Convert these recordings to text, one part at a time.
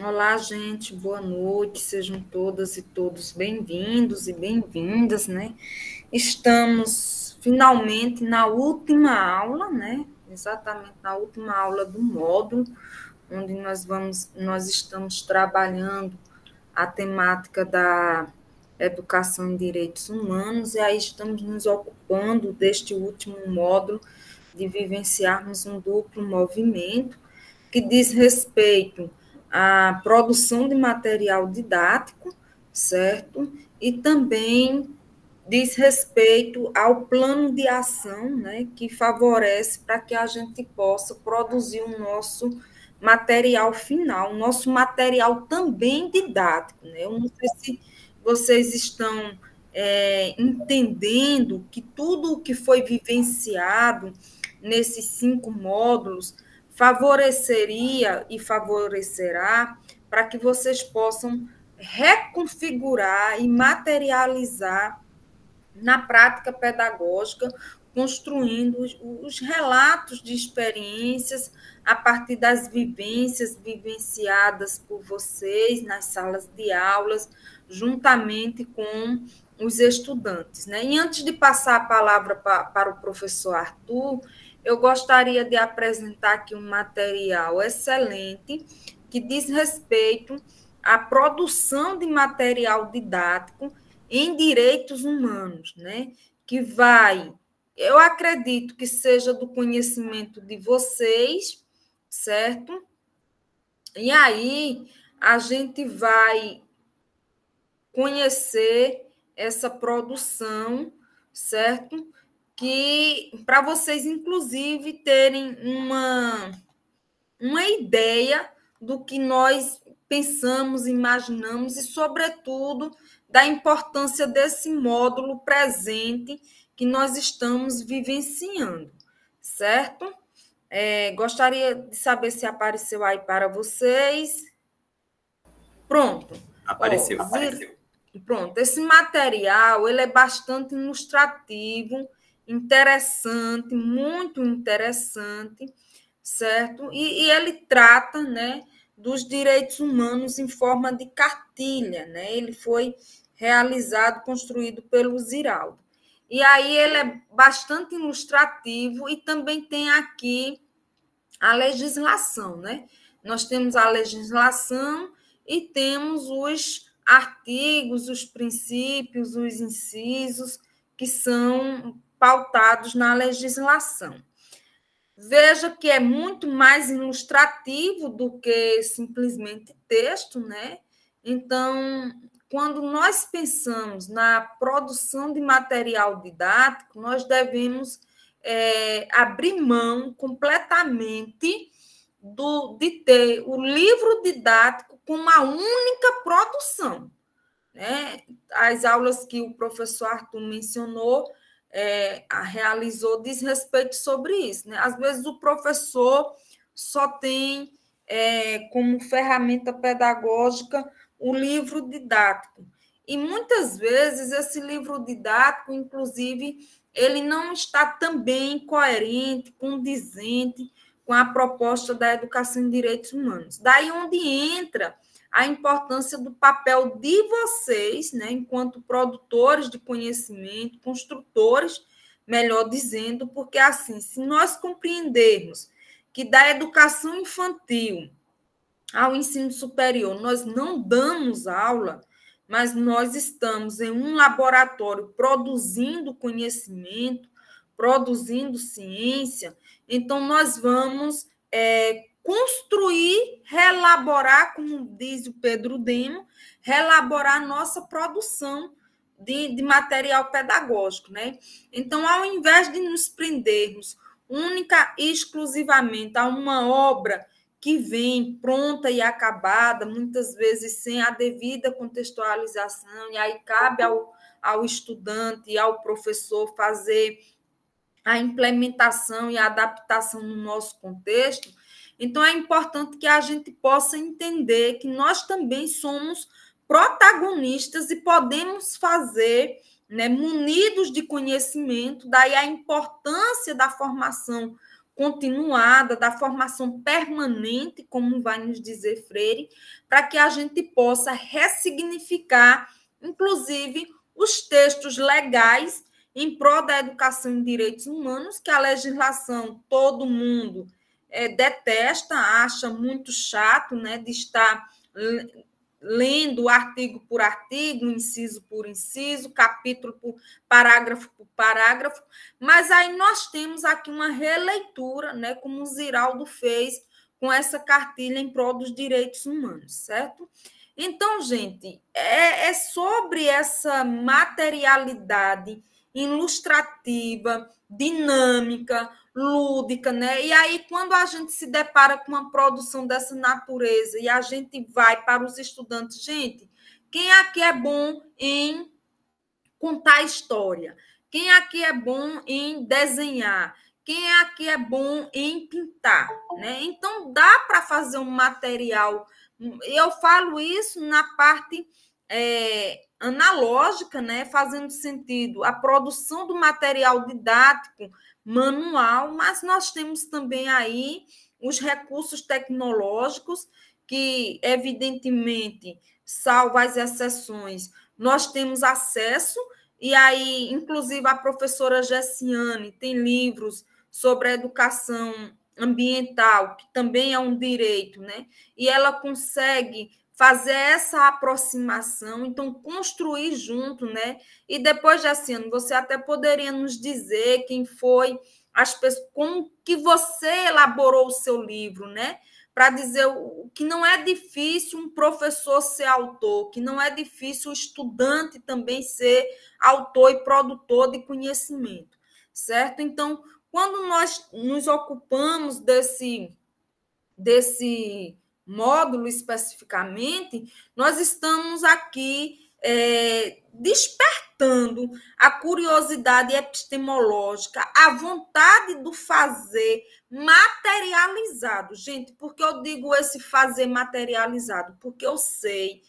Olá, gente, boa noite, sejam todas e todos bem-vindos e bem-vindas, né? Estamos finalmente na última aula, né? Exatamente na última aula do módulo, onde nós estamos trabalhando a temática da educação em direitos humanos, e aí estamos nos ocupando deste último módulo de vivenciarmos um duplo movimento que diz respeito à produção de material didático, certo? E também diz respeito ao plano de ação, né, que favorece para que a gente possa produzir o nosso material final, o nosso material também didático. Né? Eu não sei se vocês estão entendendo que tudo o que foi vivenciado nesses 5 módulos favoreceria e favorecerá para que vocês possam reconfigurar e materializar na prática pedagógica, construindo os relatos de experiências a partir das vivências vivenciadas por vocês nas salas de aulas, juntamente com os estudantes. Né? E antes de passar a palavra para o professor Arthur, eu gostaria de apresentar aqui um material excelente que diz respeito à produção de material didático em direitos humanos, né? Que vai, eu acredito que seja do conhecimento de vocês, certo? E aí a gente vai conhecer essa produção, certo? Que para vocês, inclusive, terem uma ideia do que nós pensamos, imaginamos e, sobretudo, da importância desse módulo presente que nós estamos vivenciando, certo? Gostaria de saber se apareceu aí para vocês. Pronto. Ó, Apareceu. pronto. Esse material ele é bastante ilustrativo, interessante, muito interessante, certo? E ele trata, né, dos direitos humanos em forma de cartilha, né? Ele foi realizado, construído pelo Ziraldo. E aí ele é bastante ilustrativo e também tem aqui a legislação, né? Nós temos a legislação e temos os artigos, os princípios, os incisos que são pautados na legislação. Veja que é muito mais ilustrativo do que simplesmente texto, né? Então, quando nós pensamos na produção de material didático, nós devemos abrir mão completamente de ter o livro didático como uma única produção. Né? As aulas que o professor Arthur mencionou, realizou, diz respeito sobre isso. Né? Às vezes o professor só tem como ferramenta pedagógica o livro didático. E muitas vezes esse livro didático, inclusive, ele não está também coerente, condizente com a proposta da educação em direitos humanos. Daí onde entra a importância do papel de vocês, né, enquanto produtores de conhecimento, construtores, melhor dizendo, porque assim, se nós compreendermos que da educação infantil ao ensino superior nós não damos aula, mas nós estamos em um laboratório produzindo conhecimento, produzindo ciência, então nós vamos construir, relaborar, como diz o Pedro Demo, relaborar a nossa produção de material pedagógico. Né? Então, ao invés de nos prendermos única e exclusivamente a uma obra que vem pronta e acabada, muitas vezes sem a devida contextualização, e aí cabe ao estudante e ao professor fazer a implementação e a adaptação no nosso contexto. Então, é importante que a gente possa entender que nós também somos protagonistas e podemos fazer, né, munidos de conhecimento, daí a importância da formação continuada, da formação permanente, como vai nos dizer Freire, para que a gente possa ressignificar, inclusive, os textos legais em prol da educação em direitos humanos, que a legislação todo mundo detesta, acha muito chato, né, de estar lendo artigo por artigo, inciso por inciso, capítulo por parágrafo, mas aí nós temos aqui uma releitura, né, como o Ziraldo fez com essa cartilha em prol dos direitos humanos, certo? Então, gente, é sobre essa materialidade ilustrativa, dinâmica, lúdica, né? E aí, quando a gente se depara com uma produção dessa natureza e a gente vai para os estudantes, gente, quem aqui é bom em contar história? Quem aqui é bom em desenhar? Quem aqui é bom em pintar, né? Então, dá para fazer um material. Eu falo isso na parte analógica, né? Fazendo sentido a produção do material didático manual, mas nós temos também aí os recursos tecnológicos que, evidentemente, salvo as exceções, nós temos acesso, e aí, inclusive, a professora Gessiane tem livros sobre a educação ambiental, que também é um direito, né? E ela consegue fazer essa aproximação, então construir junto, né? E depois, Jaciano, você até poderia nos dizer quem foi as pessoas, como que você elaborou o seu livro, né? Para dizer que não é difícil um professor ser autor, que não é difícil o estudante também ser autor e produtor de conhecimento, certo? Então, quando nós nos ocupamos desse módulo especificamente, nós estamos aqui despertando a curiosidade epistemológica, a vontade do fazer materializado. Gente, por que eu digo esse fazer materializado? Porque eu sei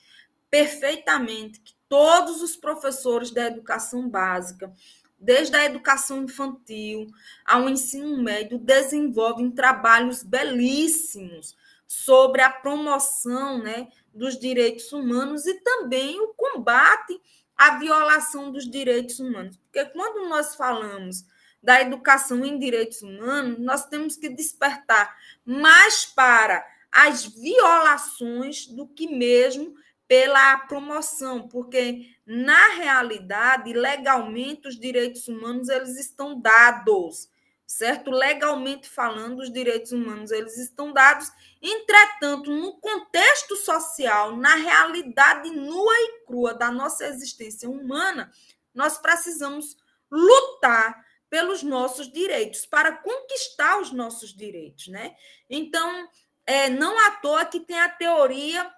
perfeitamente que todos os professores da educação básica, desde a educação infantil ao ensino médio, desenvolvem trabalhos belíssimos sobre a promoção, né, dos direitos humanos e também o combate à violação dos direitos humanos. Porque quando nós falamos da educação em direitos humanos, nós temos que despertar mais para as violações do que mesmo pela promoção, porque, na realidade, legalmente, os direitos humanos eles estão dados, certo? Legalmente falando, os direitos humanos eles estão dados. Entretanto, no contexto social, na realidade nua e crua da nossa existência humana, nós precisamos lutar pelos nossos direitos, para conquistar os nossos direitos, né? Então, não à toa que tem a teoria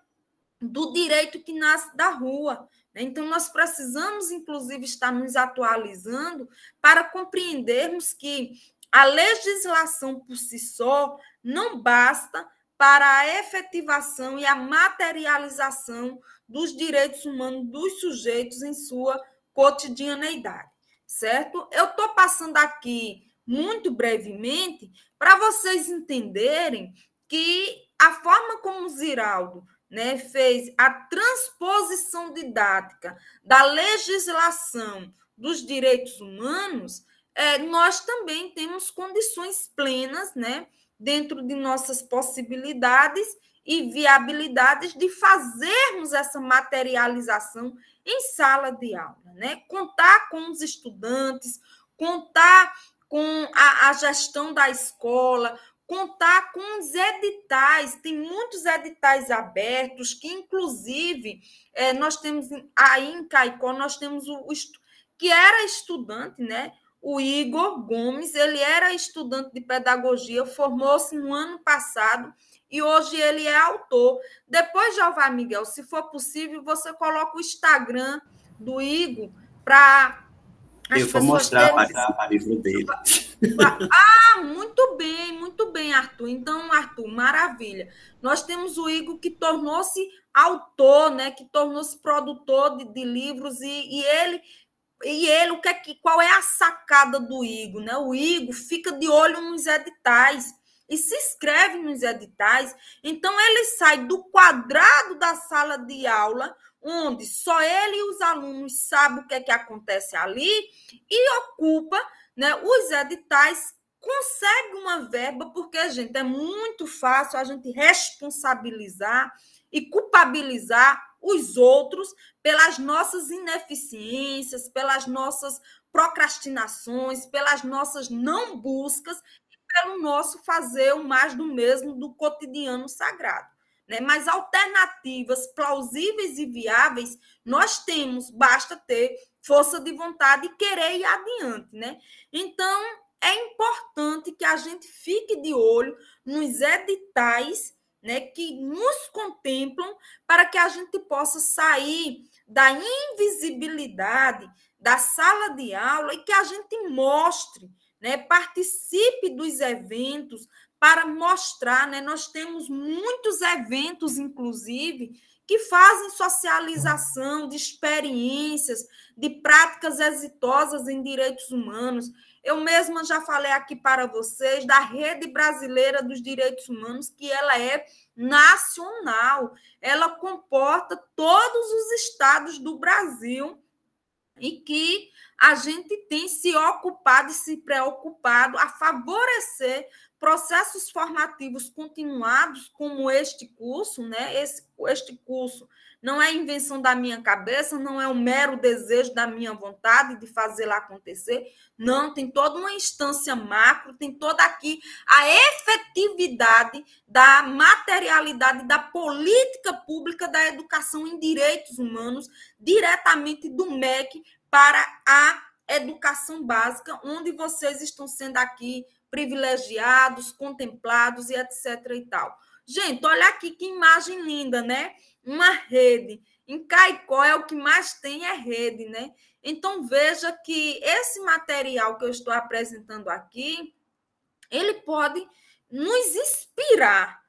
do direito que nasce da rua. Então, nós precisamos, inclusive, estar nos atualizando para compreendermos que a legislação por si só não basta para a efetivação e a materialização dos direitos humanos dos sujeitos em sua cotidianeidade, certo? Eu estou passando aqui muito brevemente para vocês entenderem que a forma como o Ziraldo, né, fez a transposição didática da legislação dos direitos humanos, nós também temos condições plenas, né, dentro de nossas possibilidades e viabilidades de fazermos essa materialização em sala de aula, né? Contar com os estudantes, contar com a gestão da escola, contar com os editais, tem muitos editais abertos, que inclusive nós temos aí em Caicó, nós temos que era estudante, né? O Igor Gomes, ele era estudante de pedagogia, formou-se no ano passado e hoje ele é autor. Depois, Jeová Miguel, se for possível, você coloca o Instagram do Igor para eu vou mostrar para o livro dele. Muito bem, Arthur. Então, Arthur, maravilha. Nós temos o Igor que tornou-se autor, né? Que tornou-se produtor de livros e ele E ele, qual é a sacada do Igor, né? O Igor fica de olho nos editais e se inscreve nos editais. Então, ele sai do quadrado da sala de aula, onde só ele e os alunos sabem o que é que acontece ali, e ocupa, né, os editais, consegue uma verba, porque, gente, é muito fácil a gente responsabilizar e culpabilizar os outros pelas nossas ineficiências, pelas nossas procrastinações, pelas nossas não buscas, pelo nosso fazer o mais do mesmo do cotidiano sagrado, né? Mas alternativas plausíveis e viáveis nós temos, basta ter força de vontade e querer ir adiante, né? Então, é importante que a gente fique de olho nos editais, né, que nos contemplam, para que a gente possa sair da invisibilidade da sala de aula e que a gente mostre, né, participe dos eventos para mostrar, né, nós temos muitos eventos, inclusive, que fazem socialização de experiências, de práticas exitosas em direitos humanos. Eu mesma já falei aqui para vocês da Rede Brasileira dos Direitos Humanos, que ela é nacional, ela comporta todos os estados do Brasil e que a gente tem se ocupado e se preocupado a favorecer processos formativos continuados, como este curso, né? Este curso não é invenção da minha cabeça, não é um mero desejo da minha vontade de fazer lá acontecer, não, tem toda uma instância macro, tem toda aqui a efetividade da materialidade da política pública da educação em direitos humanos, diretamente do MEC para a educação básica, onde vocês estão sendo aqui privilegiados, contemplados e etc. e tal. Gente, olha aqui que imagem linda, né? Uma rede. Em Caicó é o que mais tem é rede, né? Então, veja que esse material que eu estou apresentando aqui, ele pode nos inspirar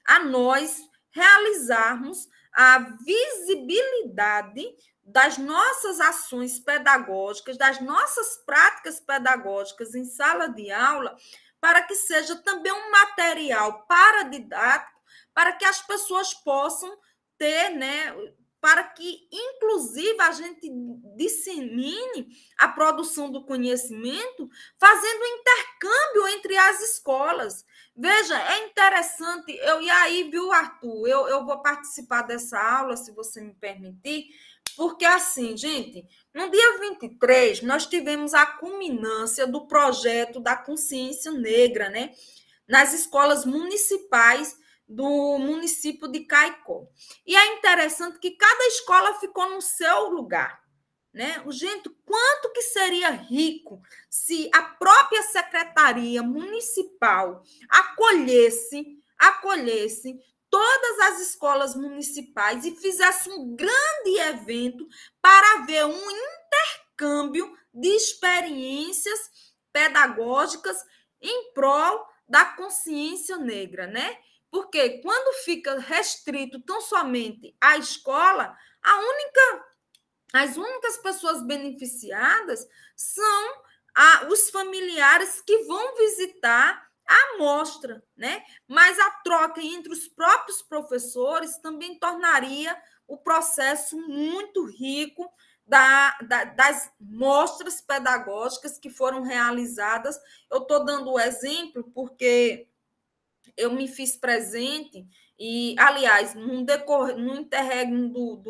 a nós realizarmos a visibilidade das nossas ações pedagógicas, das nossas práticas pedagógicas em sala de aula, para que seja também um material paradidático, para que as pessoas possam ter, né, para que, inclusive, a gente dissemine a produção do conhecimento, fazendo intercâmbio entre as escolas. Veja, é interessante, e aí, viu, Arthur, eu vou participar dessa aula, se você me permitir, porque, assim, gente, no dia 23, nós tivemos a culminância do projeto da consciência negra, né, nas escolas municipais do município de Caicó. E é interessante que cada escola ficou no seu lugar, né? Gente, quanto que seria rico se a própria secretaria municipal acolhesse todas as escolas municipais e fizesse um grande evento para haver um intercâmbio de experiências pedagógicas em prol da consciência negra, né? Porque quando fica restrito tão somente à escola, as únicas pessoas beneficiadas são os familiares que vão visitar a amostra, né? Mas a troca entre os próprios professores também tornaria o processo muito rico das mostras pedagógicas que foram realizadas. Eu estou dando o exemplo porque eu me fiz presente e, aliás, no interregno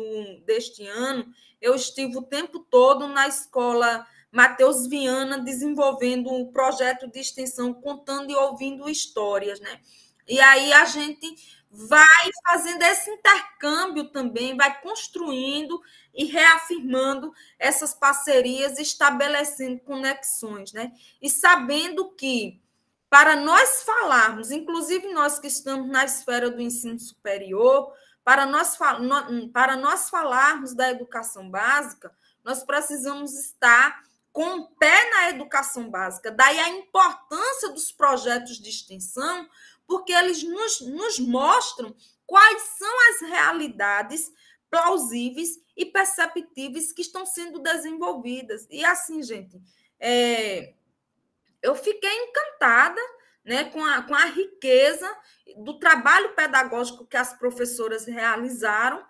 deste ano, eu estive o tempo todo na escola Matheus Viana, desenvolvendo um projeto de extensão, contando e ouvindo histórias, né? E aí a gente vai fazendo esse intercâmbio também, vai construindo e reafirmando essas parcerias, estabelecendo conexões, né? E sabendo que, para nós falarmos, inclusive nós que estamos na esfera do ensino superior, para nós falarmos da educação básica, nós precisamos estar com o pé na educação básica. Daí a importância dos projetos de extensão, porque eles nos mostram quais são as realidades plausíveis e perceptíveis que estão sendo desenvolvidas. E assim, gente, eu fiquei encantada, né, com a riqueza do trabalho pedagógico que as professoras realizaram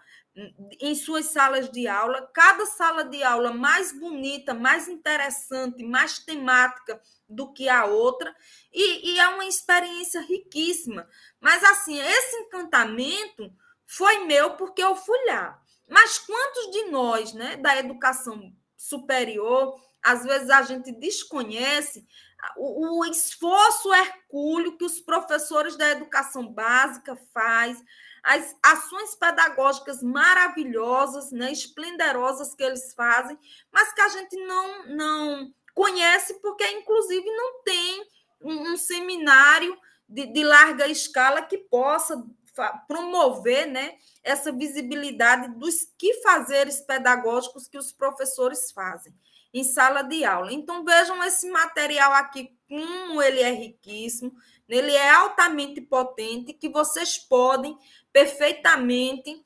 em suas salas de aula, cada sala de aula mais bonita, mais interessante, mais temática do que a outra, e é uma experiência riquíssima. Mas, assim, esse encantamento foi meu porque eu fui lá. Mas quantos de nós, né, da educação superior, às vezes a gente desconhece o esforço hercúleo que os professores da educação básica fazem, as ações pedagógicas maravilhosas, né, esplendorosas que eles fazem, mas que a gente não conhece porque, inclusive, não tem um seminário de larga escala que possa promover, né, essa visibilidade dos fazeres pedagógicos que os professores fazem em sala de aula. Então, vejam esse material aqui, como ele é riquíssimo, ele é altamente potente, que vocês podem perfeitamente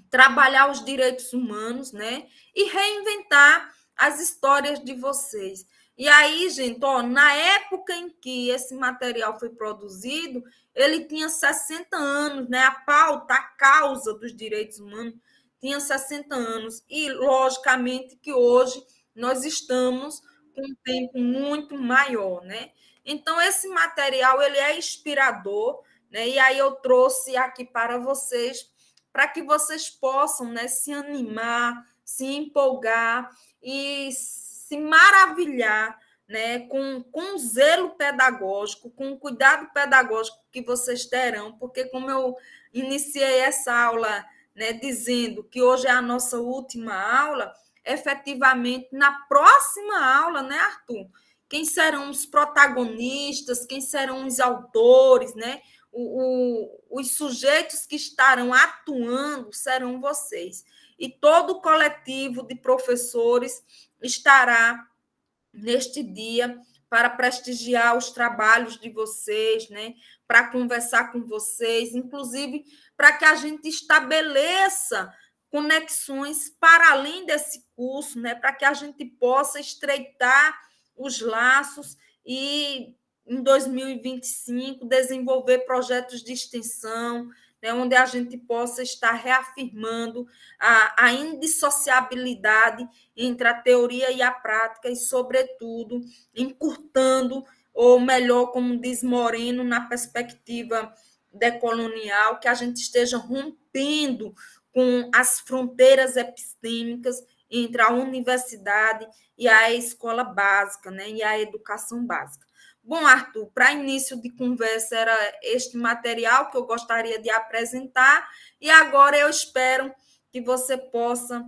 trabalhar os direitos humanos, né? E reinventar as histórias de vocês. E aí, gente, ó, na época em que esse material foi produzido, ele tinha 60 anos, né? A pauta, a causa dos direitos humanos tinha 60 anos. E, logicamente, que hoje nós estamos com um tempo muito maior, né? Então, esse material, ele é inspirador, né? E aí eu trouxe aqui para vocês, para que vocês possam, né, se animar, se empolgar e se maravilhar, né, com o zelo pedagógico, com o cuidado pedagógico que vocês terão, porque como eu iniciei essa aula, né, dizendo que hoje é a nossa última aula, efetivamente, na próxima aula, né, Arthur? Quem serão os protagonistas, quem serão os autores, né? Os sujeitos que estarão atuando serão vocês. E todo o coletivo de professores estará neste dia para prestigiar os trabalhos de vocês, né? Para conversar com vocês, inclusive para que a gente estabeleça conexões para além desse curso, né? Para que a gente possa estreitar os laços e, em 2025, desenvolver projetos de extensão, né? Onde a gente possa estar reafirmando a indissociabilidade entre a teoria e a prática e, sobretudo, encurtando, ou melhor, como diz Moreno, na perspectiva decolonial, que a gente esteja rompendo com as fronteiras epistêmicas entre a universidade e a escola básica, né, e a educação básica. Bom, Arthur, para início de conversa era este material que eu gostaria de apresentar, e agora eu espero que você possa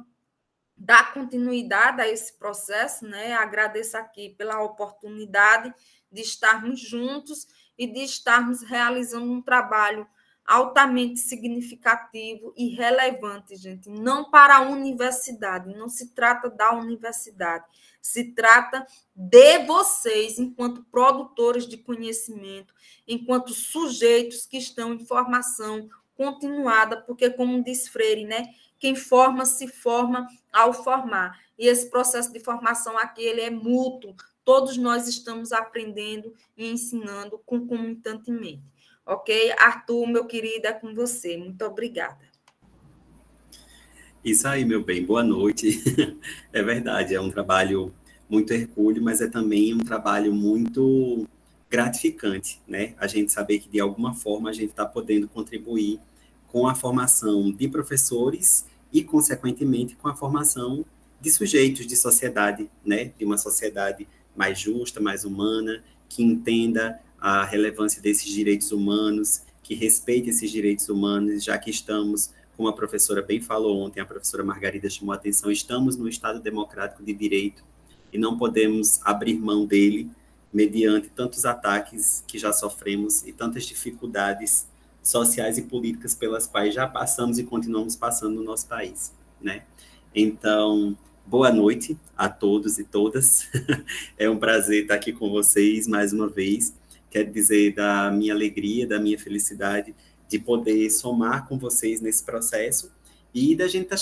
dar continuidade a esse processo, né? Agradeço aqui pela oportunidade de estarmos juntos e de estarmos realizando um trabalho altamente significativo e relevante, gente. Não para a universidade, não se trata da universidade, se trata de vocês, enquanto produtores de conhecimento, enquanto sujeitos que estão em formação continuada, porque, como diz Freire, né? Quem forma se forma ao formar. E esse processo de formação aqui, ele é mútuo. Todos nós estamos aprendendo e ensinando concomitantemente. Ok? Arthur, meu querido, é com você. Muito obrigada. Isso aí, meu bem. Boa noite. É verdade, é um trabalho muito hercúleo, mas é também um trabalho muito gratificante, né? A gente saber que, de alguma forma, a gente está podendo contribuir com a formação de professores e, consequentemente, com a formação de sujeitos de sociedade, né? De uma sociedade mais justa, mais humana, que entenda a relevância desses direitos humanos, que respeite esses direitos humanos, já que estamos, como a professora bem falou ontem, a professora Margarida chamou a atenção, estamos no Estado democrático de direito e não podemos abrir mão dele mediante tantos ataques que já sofremos e tantas dificuldades sociais e políticas pelas quais já passamos e continuamos passando no nosso país, né? Então, boa noite a todos e todas. É um prazer estar aqui com vocês mais uma vez. Quero dizer da minha alegria, da minha felicidade de poder somar com vocês nesse processo E da gente tá.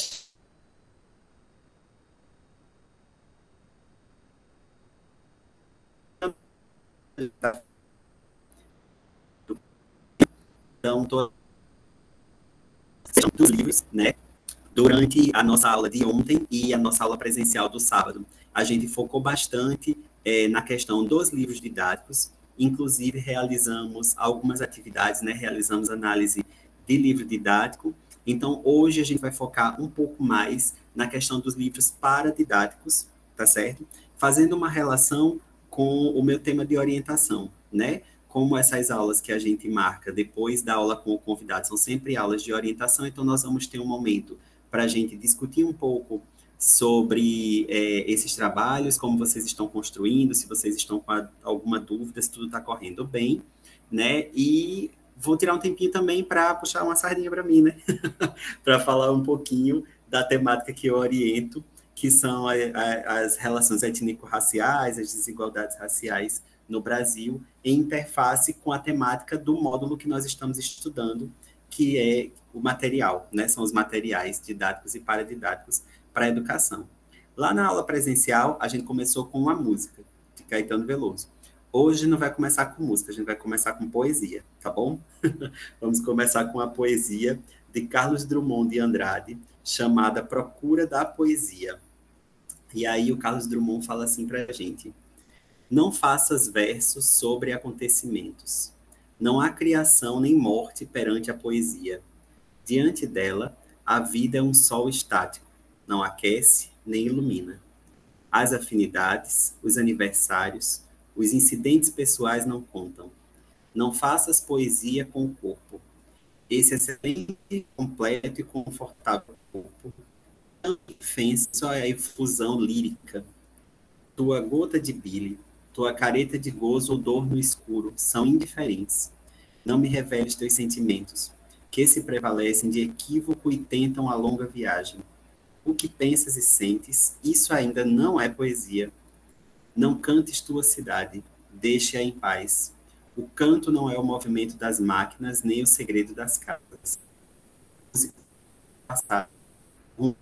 Então, todos os livros, né? Durante a nossa aula de ontem e a nossa aula presencial do sábado, a gente focou bastante na questão dos livros didáticos, inclusive realizamos algumas atividades, né? Realizamos análise de livro didático. Então, hoje a gente vai focar um pouco mais na questão dos livros paradidáticos, tá certo? Fazendo uma relação com o meu tema de orientação, né? Como essas aulas que a gente marca depois da aula com o convidado são sempre aulas de orientação, então nós vamos ter um momento para a gente discutir um pouco sobre esses trabalhos, como vocês estão construindo, se vocês estão com alguma dúvida, se tudo está correndo bem, né? E vou tirar um tempinho também para puxar uma sardinha para mim, né? Para falar um pouquinho da temática que eu oriento, que são as relações étnico-raciais, as desigualdades raciais no Brasil, em interface com a temática do módulo que nós estamos estudando, que é o material, né? São os materiais didáticos e paradidáticos para a educação. Lá na aula presencial, a gente começou com uma música de Caetano Veloso. Hoje não vai começar com música, a gente vai começar com poesia, tá bom? Vamos começar com a poesia de Carlos Drummond de Andrade, chamada Procura da Poesia. E aí o Carlos Drummond fala assim para a gente: não faças versos sobre acontecimentos. Não há criação nem morte perante a poesia. Diante dela, a vida é um sol estático, não aquece nem ilumina. As afinidades, os aniversários, os incidentes pessoais não contam. Não faças poesia com o corpo. Esse excelente, completo e confortável corpo, tão infenso à efusão lírica. Tua gota de bile, tua careta de gozo ou dor no escuro são indiferentes. Não me reveles teus sentimentos, que se prevalecem de equívoco e tentam a longa viagem. O que pensas e sentes, isso ainda não é poesia. Não cantes tua cidade, deixe-a em paz. O canto não é o movimento das máquinas, nem o segredo das casas. Passar um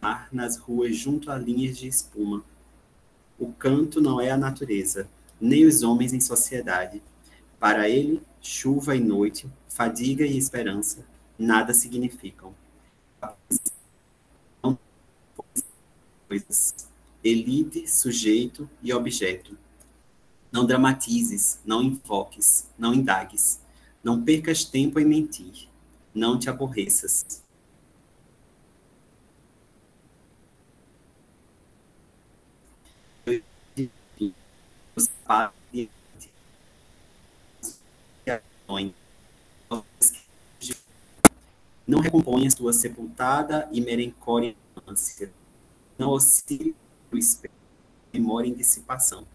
mar nas ruas junto a linhas de espuma. O canto não é a natureza, nem os homens em sociedade. Para ele, chuva e noite, fadiga e esperança, nada significam. Não coisas. Elite, sujeito e objeto. Não dramatizes, não invoques, não indagues. Não percas tempo em mentir. Não te aborreças. Os pais não recomponhas tua sepultada e merencória ânsia. Não oscile o espelho, memória em dissipação.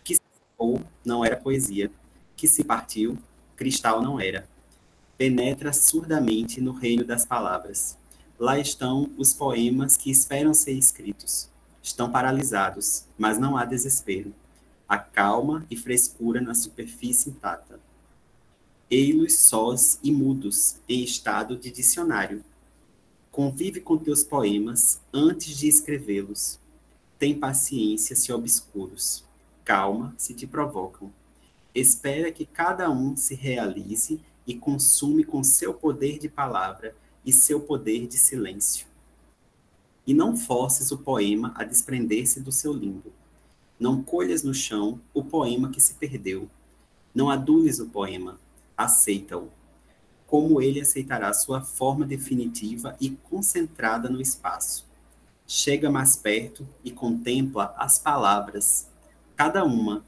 Que se ou não era poesia, que se partiu, cristal não era. Penetra surdamente no reino das palavras. Lá estão os poemas que esperam ser escritos. Estão paralisados, mas não há desespero. Há calma e frescura na superfície intacta. Ei-los sós e mudos, em estado de dicionário. Convive com teus poemas antes de escrevê-los. Tem paciência se obscuros. Calma se te provocam. Espera que cada um se realize e consume com seu poder de palavra e seu poder de silêncio. E não forces o poema a desprender-se do seu limbo. Não colhas no chão o poema que se perdeu. Não adules o poema, aceita-o. Como ele aceitará sua forma definitiva e concentrada no espaço. Chega mais perto e contempla as palavras. Cada uma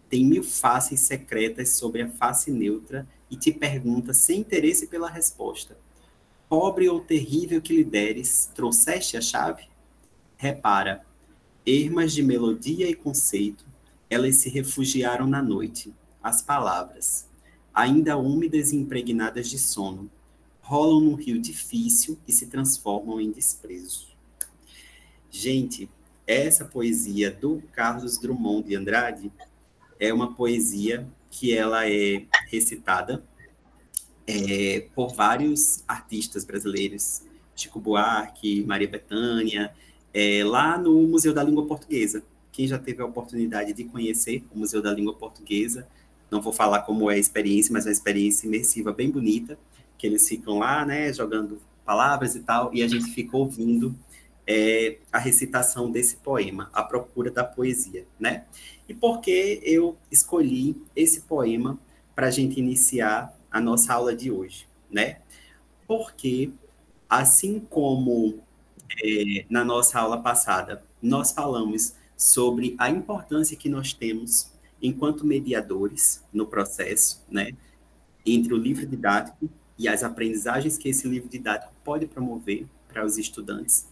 tem 1000 faces secretas sobre a face neutra e te pergunta sem interesse pela resposta. Pobre ou terrível que lhe deres, trouxeste a chave? Repara, ermas de melodia e conceito, elas se refugiaram na noite, as palavras, ainda úmidas e impregnadas de sono, rolam num rio difícil e se transformam em desprezo. Gente, essa poesia do Carlos Drummond de Andrade é uma poesia que ela é recitada por vários artistas brasileiros Chico Buarque, Maria Bethânia, lá no Museu da Língua Portuguesa. Quem já teve a oportunidade de conhecer o Museu da Língua Portuguesa, não vou falar como é a experiência, mas é uma experiência imersiva bem bonita, que eles ficam lá, né, jogando palavras e tal, e a gente fica ouvindo a recitação desse poema, A Procura da Poesia, né? E por que eu escolhi esse poema para a gente iniciar a nossa aula de hoje, né? Porque, assim como na nossa aula passada, nós falamos sobre a importância que nós temos enquanto mediadores no processo, né, entre o livro didático e as aprendizagens que esse livro didático pode promover para os estudantes.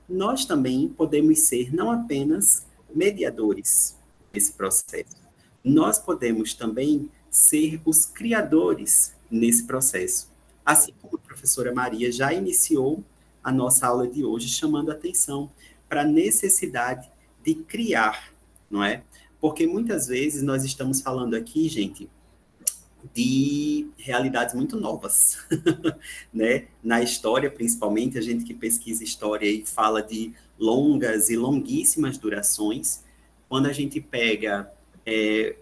Nós também podemos ser não apenas mediadores nesse processo, nós podemos também ser os criadores nesse processo. Assim como a professora Maria já iniciou a nossa aula de hoje, chamando atenção para a necessidade de criar, não é? Porque muitas vezes nós estamos falando aqui, gente, de realidades muito novas, né? Na história, principalmente, a gente que pesquisa história e fala de longas e longuíssimas durações, quando a gente pega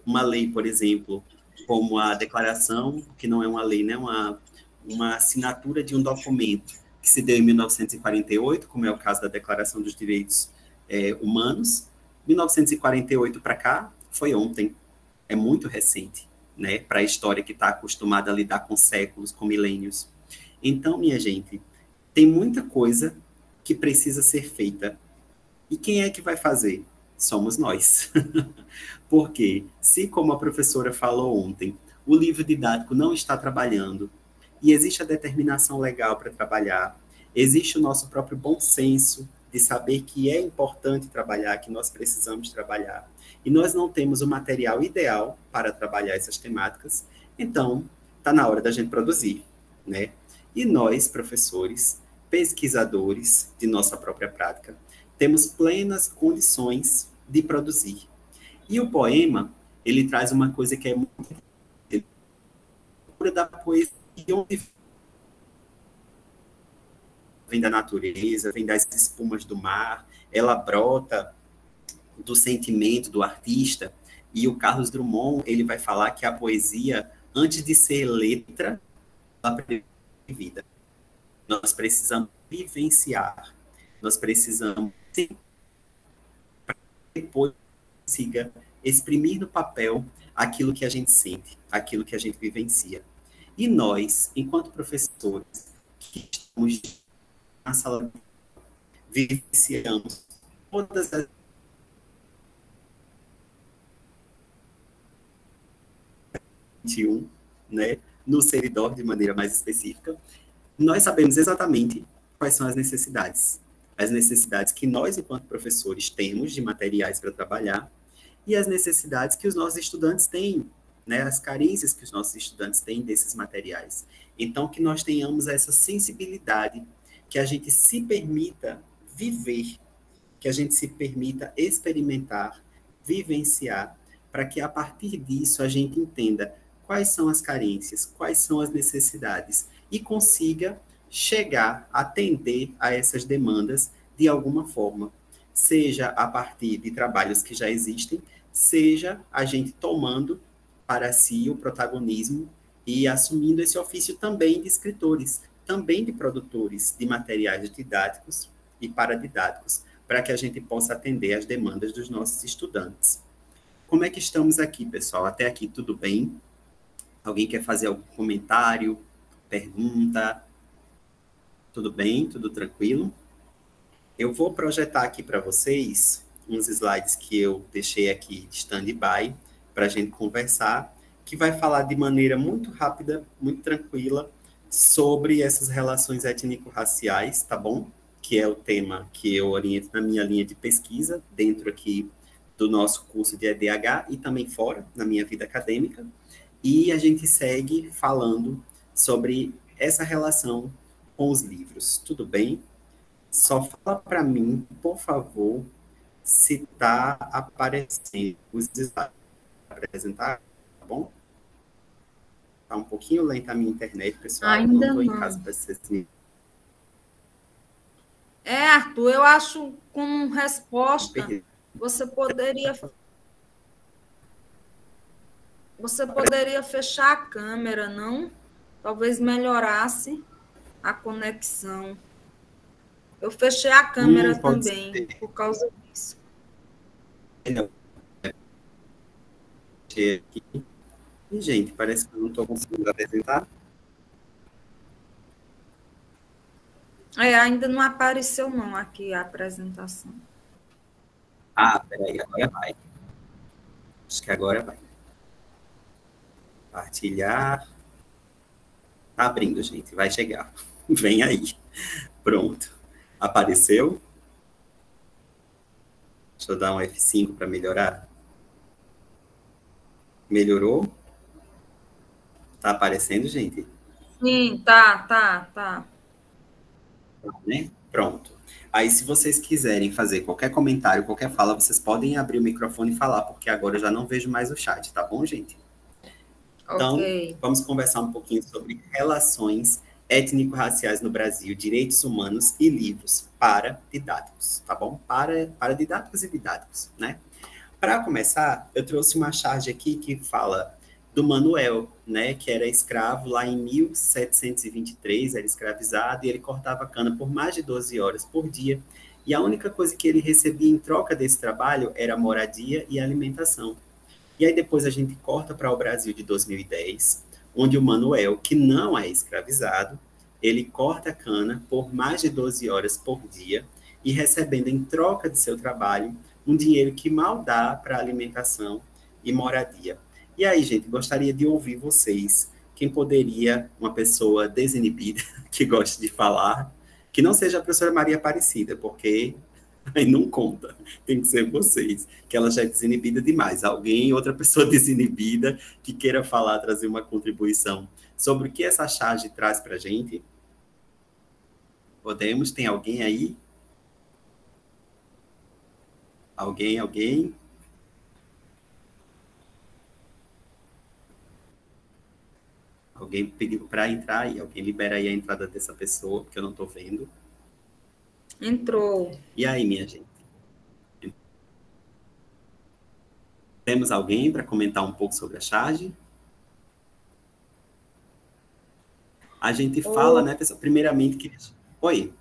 uma lei, por exemplo, como a declaração, que não é uma lei, né? Uma assinatura de um documento que se deu em 1948, como é o caso da Declaração dos Direitos Humanos, 1948 para cá foi ontem, é muito recente, né, para a história que está acostumada a lidar com séculos, com milênios. Então, minha gente, tem muita coisa que precisa ser feita. E quem é que vai fazer? Somos nós. Porque, se, como a professora falou ontem, o livro didático não está trabalhando, e existe a determinação legal para trabalhar, existe o nosso próprio bom senso de saber que é importante trabalhar, que nós precisamos trabalhar, e nós não temos o material ideal para trabalhar essas temáticas, então está na hora da gente produzir, né? E nós, professores, pesquisadores de nossa própria prática, temos plenas condições de produzir. E o poema, ele traz uma coisa que é muito da poesia, onde vem da natureza, vem das espumas do mar, ela brota do sentimento do artista, e o Carlos Drummond, ele vai falar que a poesia, antes de ser letra, ela precisa de vida. Nós precisamos vivenciar, nós precisamos depois consiga exprimir no papel aquilo que a gente sente, aquilo que a gente vivencia. E nós, enquanto professores, que estamos na sala, vivenciamos todas as 21, né, no Seridor de maneira mais específica, nós sabemos exatamente quais são as necessidades que nós, enquanto professores, temos de materiais para trabalhar e as necessidades que os nossos estudantes têm, né, as carências que os nossos estudantes têm desses materiais. Então, que nós tenhamos essa sensibilidade, que a gente se permita viver, que a gente se permita experimentar, vivenciar, para que a partir disso a gente entenda quais são as carências, quais são as necessidades e consiga chegar, atender a essas demandas de alguma forma, seja a partir de trabalhos que já existem, seja a gente tomando para si o protagonismo e assumindo esse ofício também de escritores, também de produtores de materiais didáticos e paradidáticos, para que a gente possa atender às demandas dos nossos estudantes. Como é que estamos aqui, pessoal? Até aqui tudo bem? Alguém quer fazer algum comentário, pergunta? Tudo bem? Tudo tranquilo? Eu vou projetar aqui para vocês uns slides que eu deixei aqui de stand-by para a gente conversar, que vai falar de maneira muito rápida, muito tranquila, sobre essas relações étnico-raciais, tá bom? Que é o tema que eu oriento na minha linha de pesquisa, dentro aqui do nosso curso de EDH e também fora, na minha vida acadêmica. E a gente segue falando sobre essa relação com os livros. Tudo bem? Só fala para mim, por favor, se está aparecendo os slides para apresentar, tá bom? Está um pouquinho lenta a minha internet, pessoal. Ainda não estou em não. casa para ser assim. Arthur, eu acho como resposta, você poderia Você poderia fechar a câmera, não? Talvez melhorasse a conexão. Eu fechei a câmera Pode também, por causa disso. ser. Aqui. E, gente, parece que eu não estou conseguindo apresentar. Ainda não apareceu, não, aqui a apresentação. Peraí, agora vai. Acho que agora vai. Partilhar. Tá abrindo, gente. Vai chegar. Vem aí. Pronto. Apareceu? Deixa eu dar um F5 para melhorar. Melhorou? Tá aparecendo, gente? Sim, tá. Tá, né? Pronto. Aí, se vocês quiserem fazer qualquer comentário, qualquer fala, vocês podem abrir o microfone e falar, porque agora eu já não vejo mais o chat, tá bom, gente? Então, Ok. vamos conversar um pouquinho sobre relações étnico-raciais no Brasil, direitos humanos e livros para didáticos, tá bom? Para didáticos e didáticos, né? Para começar, eu trouxe uma charge aqui que fala do Manuel, né, que era escravo lá em 1723, era escravizado, e ele cortava cana por mais de 12 horas por dia, e a única coisa que ele recebia em troca desse trabalho era moradia e alimentação. E aí depois a gente corta para o Brasil de 2010, onde o Manuel, que não é escravizado, ele corta a cana por mais de 12 horas por dia e recebendo em troca de seu trabalho um dinheiro que mal dá para alimentação e moradia. E aí, gente, gostaria de ouvir vocês. Quem poderia, uma pessoa desinibida, que goste de falar, que não seja a professora Maria Aparecida, porque aí não conta, tem que ser vocês, que ela já é desinibida demais. Alguém, outra pessoa desinibida, que queira falar, trazer uma contribuição sobre o que essa charge traz para a gente? Podemos? Tem alguém aí? Alguém? Alguém pediu para entrar aí. Alguém libera aí a entrada dessa pessoa, porque eu não estou vendo. Entrou. E aí, minha gente? Temos alguém para comentar um pouco sobre a charge? A gente fala, né, pessoal? Primeiramente, que... Oi.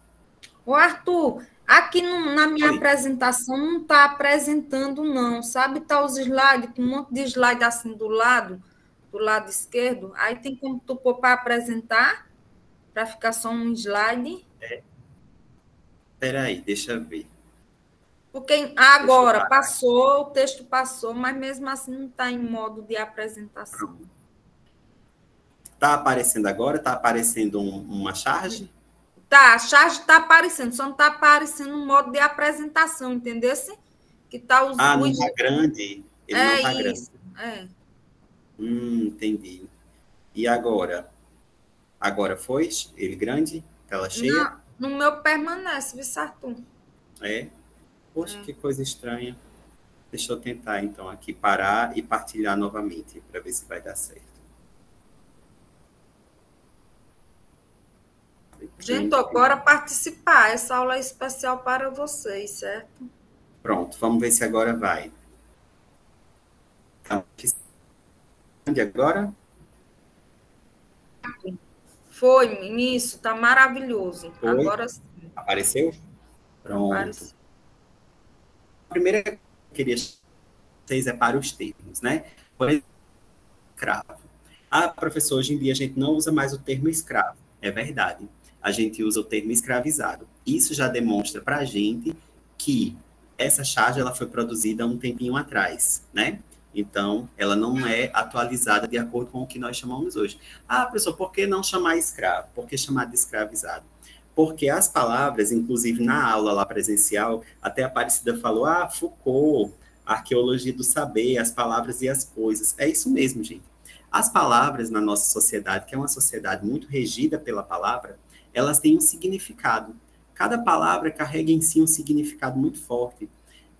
Ô, Arthur, aqui na minha Oi. apresentação não está apresentando, não. Sabe, tá os slides, com um monte de slide assim do lado esquerdo. Aí tem como tu pôr para apresentar, para ficar só um slide. Espera aí, deixa eu ver. Porque Deixa eu agora parar. passou, o texto passou, mas mesmo assim não está em modo de apresentação. Tá aparecendo agora? Tá aparecendo uma charge? Tá, a charge está aparecendo, só não está aparecendo no modo de apresentação, entendeu? Que tá Não tá grande. Ele não É tá grande. isso, é. Entendi. E agora? Agora foi? Ele grande? Tela cheia? Não, no meu permanece, viu, Arthur? É? Poxa, que coisa estranha. Deixa eu tentar, então, aqui parar e partilhar novamente, para ver se vai dar certo. Gente, agora participar. Essa aula é especial para vocês, certo? Pronto, vamos ver se agora vai. Então, agora? Foi, isso, tá maravilhoso. Foi? Agora sim. Apareceu? Pronto. Apareceu. A primeira que eu queria vocês é para os termos, né? Por exemplo, escravo. Professor, hoje em dia a gente não usa mais o termo escravo. É verdade. A gente usa o termo escravizado. Isso já demonstra para a gente que essa charge ela foi produzida há um tempinho atrás, né? Então, ela não é atualizada de acordo com o que nós chamamos hoje. Professor, por que não chamar escravo? Por que chamar de escravizado? Porque as palavras, inclusive na aula lá presencial, até a Aparecida falou, Foucault, arqueologia do saber, as palavras e as coisas. É isso mesmo, gente. As palavras na nossa sociedade, que é uma sociedade muito regida pela palavra, elas têm um significado. Cada palavra carrega em si um significado muito forte.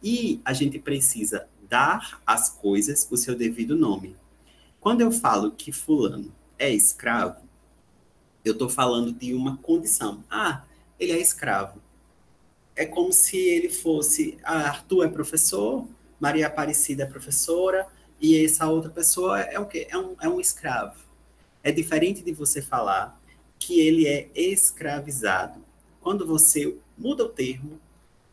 E a gente precisa dar às coisas o seu devido nome. Quando eu falo que fulano é escravo, eu estou falando de uma condição. Ele é escravo. É como se ele fosse, Arthur é professor, Maria Aparecida é professora, e essa outra pessoa é o quê? É um escravo. É diferente de você falar que ele é escravizado. Quando você muda o termo,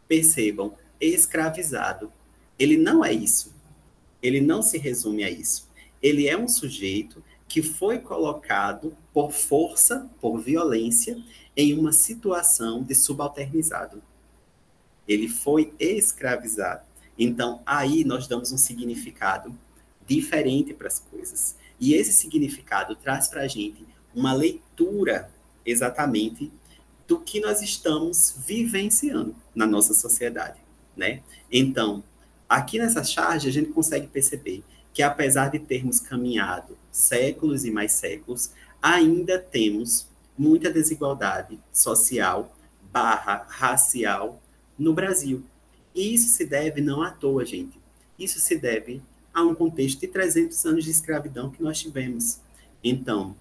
percebam, escravizado. Ele não é isso. Ele não se resume a isso. Ele é um sujeito que foi colocado por força, por violência, em uma situação de subalternizado. Ele foi escravizado. Então, aí nós damos um significado diferente para as coisas. E esse significado traz para a gente uma leitura exatamente do que nós estamos vivenciando na nossa sociedade, né? Então, aqui nessa charge a gente consegue perceber que apesar de termos caminhado séculos e mais séculos, ainda temos muita desigualdade social barra racial no Brasil. E isso se deve não à toa, gente. Isso se deve a um contexto de 300 anos de escravidão que nós tivemos. Então,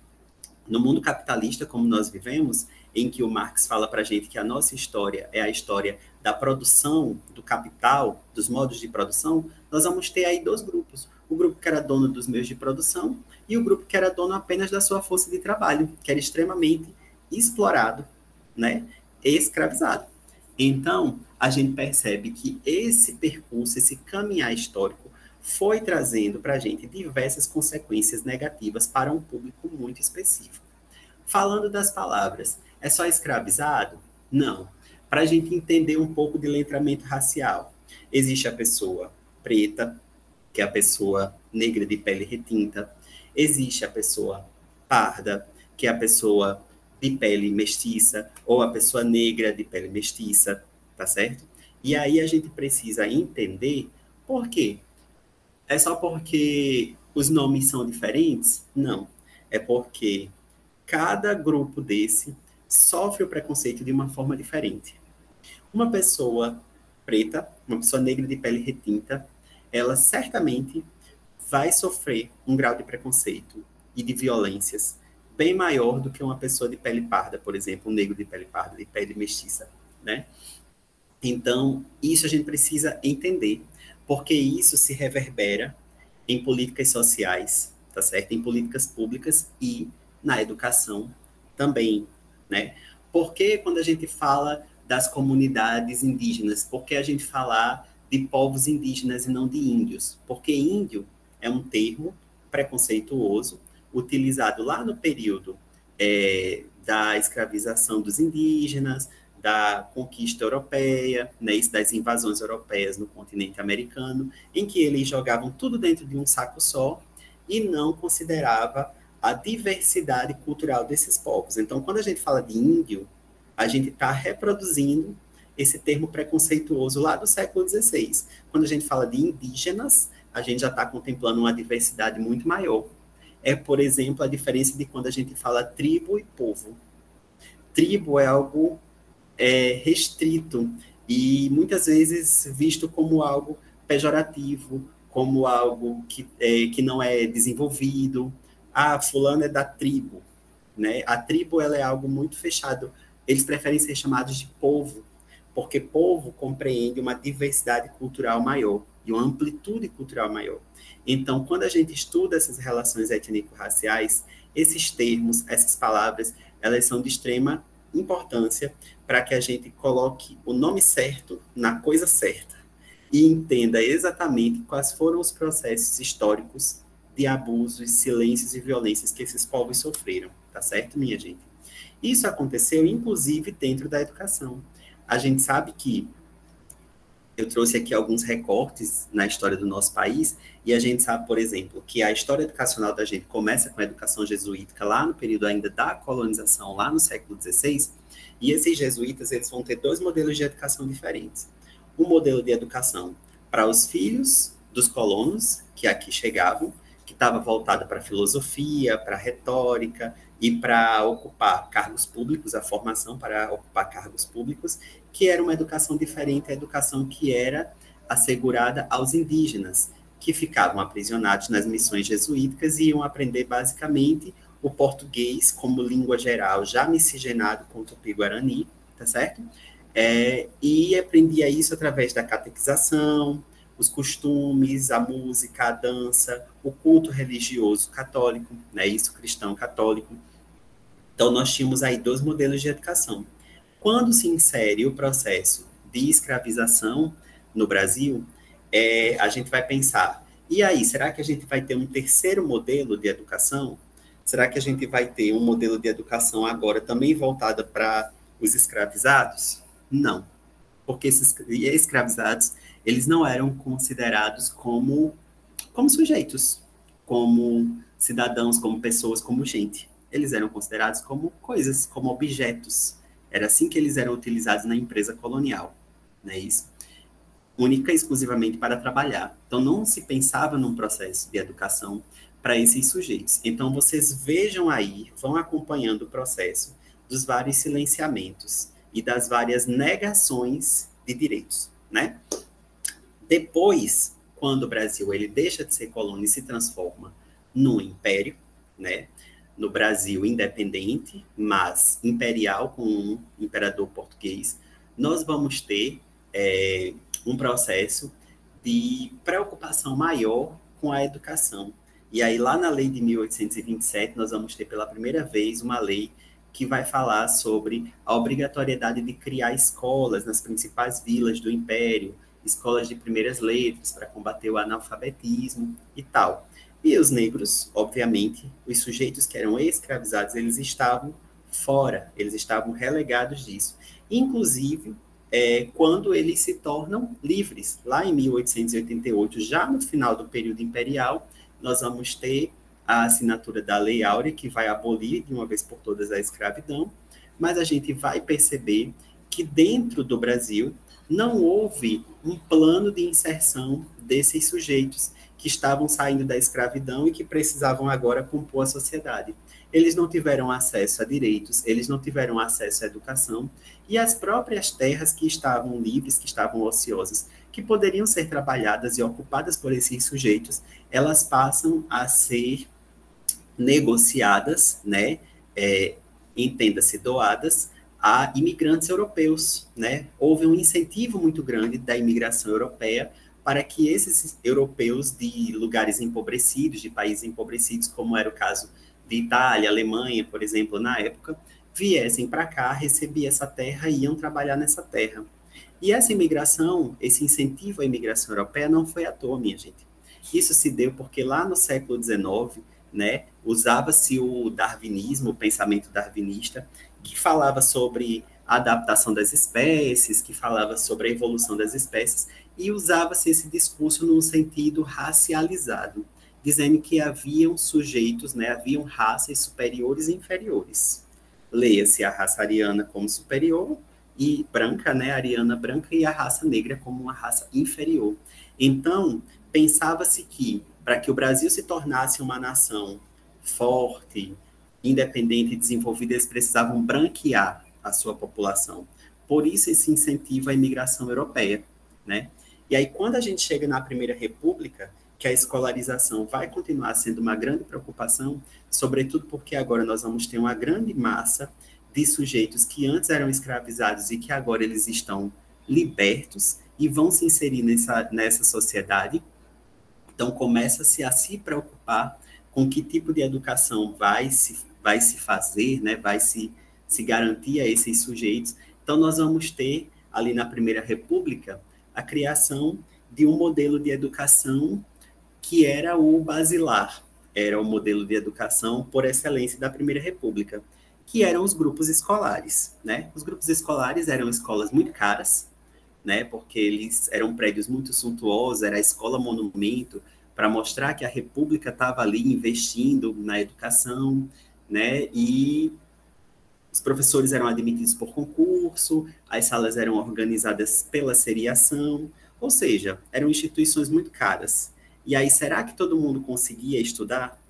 no mundo capitalista como nós vivemos, em que o Marx fala para a gente que a nossa história é a história da produção, do capital, dos modos de produção, nós vamos ter aí dois grupos. O grupo que era dono dos meios de produção e o grupo que era dono apenas da sua força de trabalho, que era extremamente explorado, né? Escravizado. Então, a gente percebe que esse percurso, esse caminhar histórico, foi trazendo para a gente diversas consequências negativas para um público muito específico. Falando das palavras, é só escravizado? Não. Para a gente entender um pouco de letramento racial, existe a pessoa preta, que é a pessoa negra de pele retinta, existe a pessoa parda, que é a pessoa de pele mestiça, ou a pessoa negra de pele mestiça, tá certo? E aí a gente precisa entender por quê. É só porque os nomes são diferentes? Não. É porque cada grupo desse sofre o preconceito de uma forma diferente. Uma pessoa preta, uma pessoa negra de pele retinta, ela certamente vai sofrer um grau de preconceito e de violências bem maior do que uma pessoa de pele parda, por exemplo, um negro de pele parda, de pele mestiça, né? Então, isso a gente precisa entender, porque isso se reverbera em políticas sociais, tá certo? Em políticas públicas e na educação também, né? Porque quando a gente fala das comunidades indígenas, por que a gente falar de povos indígenas e não de índios? Porque índio é um termo preconceituoso utilizado lá no período da escravização dos indígenas, da conquista europeia, né, das invasões europeias no continente americano, em que eles jogavam tudo dentro de um saco só e não considerava a diversidade cultural desses povos. Então, quando a gente fala de índio, a gente está reproduzindo esse termo preconceituoso lá do século XVI. Quando a gente fala de indígenas, a gente já está contemplando uma diversidade muito maior. É, por exemplo, a diferença de quando a gente fala tribo e povo. Tribo é algo restrito e muitas vezes visto como algo pejorativo, como algo que não é desenvolvido. Ah, fulano é da tribo, né? A tribo ela é algo muito fechado. Eles preferem ser chamados de povo, porque povo compreende uma diversidade cultural maior e uma amplitude cultural maior. Então, quando a gente estuda essas relações étnico-raciais, esses termos, essas palavras, elas são de extrema importância para que a gente coloque o nome certo na coisa certa e entenda exatamente quais foram os processos históricos de abusos, silêncios e violências que esses povos sofreram, tá certo, minha gente? Isso aconteceu, inclusive, dentro da educação. A gente sabe que eu trouxe aqui alguns recortes na história do nosso país, e a gente sabe, por exemplo, que a história educacional da gente começa com a educação jesuítica lá no período ainda da colonização, lá no século XVI, e esses jesuítas eles vão ter dois modelos de educação diferentes. Um modelo de educação para os filhos dos colonos que aqui chegavam, que estava voltada para a filosofia, para a retórica e para ocupar cargos públicos, a formação para ocupar cargos públicos, que era uma educação diferente, a educação que era assegurada aos indígenas, que ficavam aprisionados nas missões jesuíticas e iam aprender basicamente o português como língua geral, já miscigenado com o tupi-guarani, tá certo? E aprendia isso através da catequização, os costumes, a música, a dança, o culto religioso católico, né, isso, cristão católico. Então, nós tínhamos aí 2 modelos de educação. Quando se insere o processo de escravização no Brasil, a gente vai pensar, e aí, será que a gente vai ter um terceiro modelo de educação? Será que a gente vai ter um modelo de educação agora também voltado para os escravizados? Não, porque esses escravizados, eles não eram considerados como sujeitos, como cidadãos, como pessoas, como gente. Eles eram considerados como coisas, como objetos. Era assim que eles eram utilizados na empresa colonial, não é isso? Única e exclusivamente para trabalhar. Então, não se pensava num processo de educação para esses sujeitos. Então, vocês vejam aí, vão acompanhando o processo dos vários silenciamentos e das várias negações de direitos, né? Depois, quando o Brasil ele deixa de ser colônia e se transforma num império, né? No Brasil independente, mas imperial, com um imperador português, nós vamos ter um processo de preocupação maior com a educação. E aí, lá na lei de 1827, nós vamos ter pela primeira vez uma lei que vai falar sobre a obrigatoriedade de criar escolas nas principais vilas do Império, escolas de primeiras letras para combater o analfabetismo e tal. E os negros, obviamente, os sujeitos que eram escravizados, eles estavam fora, eles estavam relegados disso. Inclusive, quando eles se tornam livres, lá em 1888, já no final do período imperial, nós vamos ter a assinatura da Lei Áurea, que vai abolir de uma vez por todas a escravidão, mas a gente vai perceber que dentro do Brasil não houve um plano de inserção desses sujeitos que estavam saindo da escravidão e que precisavam agora compor a sociedade. Eles não tiveram acesso a direitos, eles não tiveram acesso à educação, e as próprias terras que estavam livres, que estavam ociosas, que poderiam ser trabalhadas e ocupadas por esses sujeitos, elas passam a ser negociadas, né, entenda-se doadas, a imigrantes europeus, né? Houve um incentivo muito grande da imigração europeia para que esses europeus de lugares empobrecidos, de países empobrecidos, como era o caso de Itália, Alemanha, por exemplo, na época, viessem para cá, recebiam essa terra e iam trabalhar nessa terra. E essa imigração, esse incentivo à imigração europeia não foi à toa, minha gente. Isso se deu porque lá no século XIX, né, usava-se o darwinismo, o pensamento darwinista, que falava sobre a adaptação das espécies, que falava sobre a evolução das espécies, e usava-se esse discurso num sentido racializado, dizendo que haviam sujeitos, né, haviam raças superiores e inferiores. Leia-se a raça ariana como superior e branca, né, ariana branca, e a raça negra como uma raça inferior. Então, pensava-se que, para que o Brasil se tornasse uma nação forte, independente e desenvolvida, eles precisavam branquear a sua população. Por isso, esse incentivo à imigração europeia, né? E aí, quando a gente chega na Primeira República, que a escolarização vai continuar sendo uma grande preocupação, sobretudo porque agora nós vamos ter uma grande massa de sujeitos que antes eram escravizados e que agora eles estão libertos e vão se inserir nessa sociedade. Então, começa-se a se preocupar com que tipo de educação vai se fazer, né? Vai se garantir a esses sujeitos. Então, nós vamos ter, ali na Primeira República, a criação de um modelo de educação que era o basilar, era o modelo de educação por excelência da Primeira República, que eram os grupos escolares, né? Os grupos escolares eram escolas muito caras, né? Porque eles eram prédios muito suntuosos, era a escola monumento, para mostrar que a República estava ali investindo na educação, né? E os professores eram admitidos por concurso, as salas eram organizadas pela seriação, ou seja, eram instituições muito caras. E aí, será que todo mundo conseguia estudar,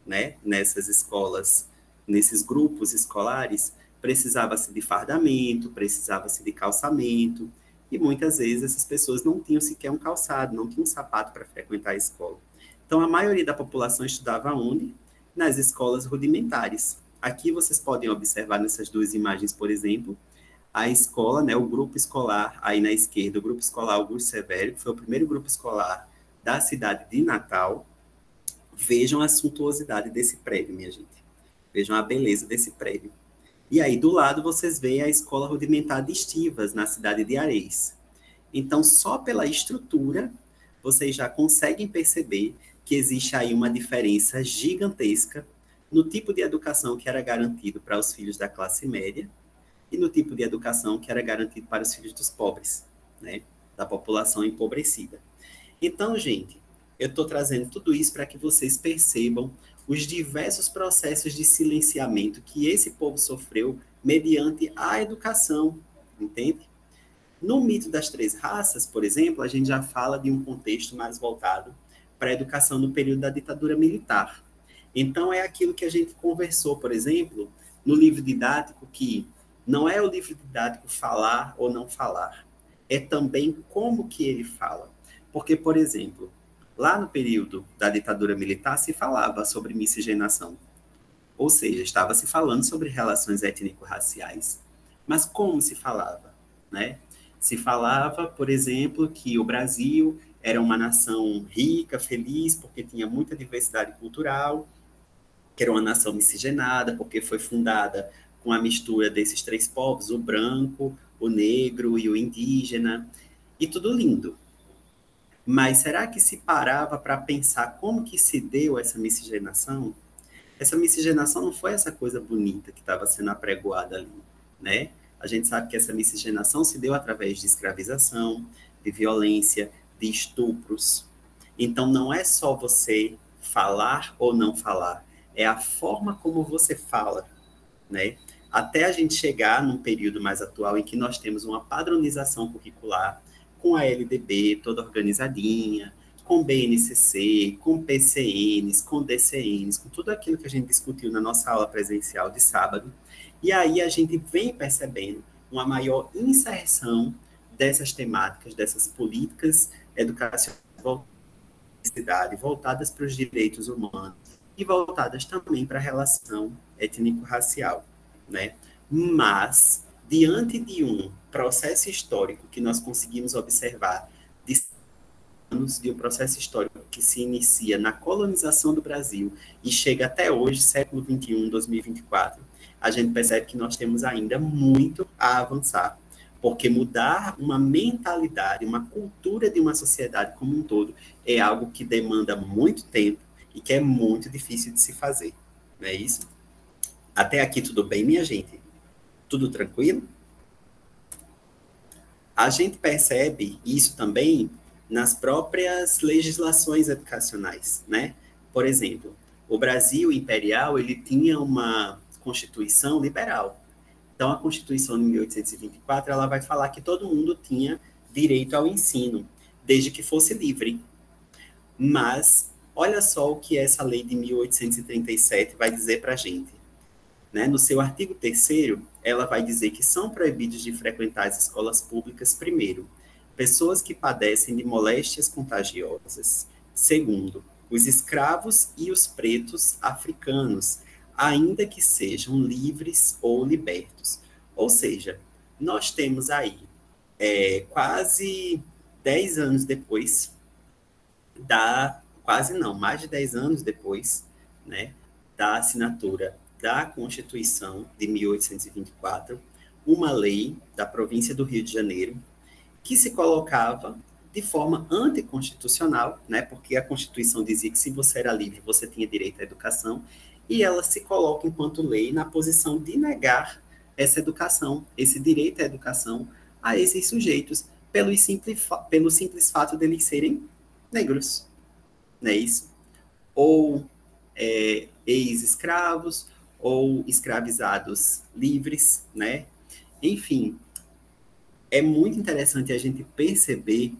né, nessas escolas, nesses grupos escolares? Precisava-se de fardamento, precisava-se de calçamento, e muitas vezes essas pessoas não tinham sequer um calçado, não tinham um sapato para frequentar a escola. Então, a maioria da população estudava onde? Nas escolas rudimentares. Aqui vocês podem observar nessas duas imagens, por exemplo, a escola, né, o grupo escolar, aí na esquerda, o grupo escolar Augusto Severo, que foi o primeiro grupo escolar da cidade de Natal. Vejam a suntuosidade desse prédio, minha gente. Vejam a beleza desse prédio. E aí, do lado, vocês veem a Escola Rudimentar de Estivas, na cidade de Areis. Então, só pela estrutura, vocês já conseguem perceber que existe aí uma diferença gigantesca no tipo de educação que era garantido para os filhos da classe média e no tipo de educação que era garantido para os filhos dos pobres, né, da população empobrecida. Então, gente, eu estou trazendo tudo isso para que vocês percebam os diversos processos de silenciamento que esse povo sofreu mediante a educação, entende? No mito das três raças, por exemplo, a gente já fala de um contexto mais voltado para a educação no período da ditadura militar. Então, é aquilo que a gente conversou, por exemplo, no livro didático, que não é o livro didático falar ou não falar, é também como que ele fala. Porque, por exemplo, lá no período da ditadura militar se falava sobre miscigenação, ou seja, estava se falando sobre relações étnico-raciais. Mas como se falava, né? Se falava, por exemplo, que o Brasil era uma nação rica, feliz, porque tinha muita diversidade cultural, que era uma nação miscigenada, porque foi fundada com a mistura desses três povos, o branco, o negro e o indígena, e tudo lindo. Mas será que se parava para pensar como que se deu essa miscigenação? Essa miscigenação não foi essa coisa bonita que estava sendo apregoada ali, né? A gente sabe que essa miscigenação se deu através de escravização, de violência, de estupros. Então, não é só você falar ou não falar, é a forma como você fala, né? Até a gente chegar num período mais atual em que nós temos uma padronização curricular, com a LDB toda organizadinha, com BNCC, com PCNs, com DCNs, com tudo aquilo que a gente discutiu na nossa aula presencial de sábado. E aí a gente vem percebendo uma maior inserção dessas temáticas, dessas políticas educacionais voltadas para os direitos humanos e voltadas também para a relação étnico-racial, né? Mas, diante de um processo histórico que nós conseguimos observar de anos, de um processo histórico que se inicia na colonização do Brasil e chega até hoje, século XXI, 2024, a gente percebe que nós temos ainda muito a avançar. Porque mudar uma mentalidade, uma cultura de uma sociedade como um todo, é algo que demanda muito tempo e que é muito difícil de se fazer. Não é isso? Até aqui tudo bem, minha gente? Tudo tranquilo? A gente percebe isso também nas próprias legislações educacionais, né? Por exemplo, o Brasil imperial, ele tinha uma constituição liberal. Então, a Constituição de 1824, ela vai falar que todo mundo tinha direito ao ensino, desde que fosse livre. Mas, olha só o que essa lei de 1837 vai dizer para a gente. Né? No seu artigo 3º, ela vai dizer que são proibidos de frequentar as escolas públicas, primeiro, pessoas que padecem de moléstias contagiosas. Segundo, os escravos e os pretos africanos, ainda que sejam livres ou libertos. Ou seja, nós temos aí quase 10 anos depois quase não, mais de 10 anos depois, né, da assinatura da Constituição de 1824, uma lei da província do Rio de Janeiro que se colocava de forma anticonstitucional, né, porque a Constituição dizia que se você era livre, você tinha direito à educação, e ela se coloca, enquanto lei, na posição de negar essa educação, esse direito à educação a esses sujeitos, pelo simples fato de eles serem negros, não é isso? Ou ex-escravos, ou escravizados livres, né? Enfim, é muito interessante a gente perceber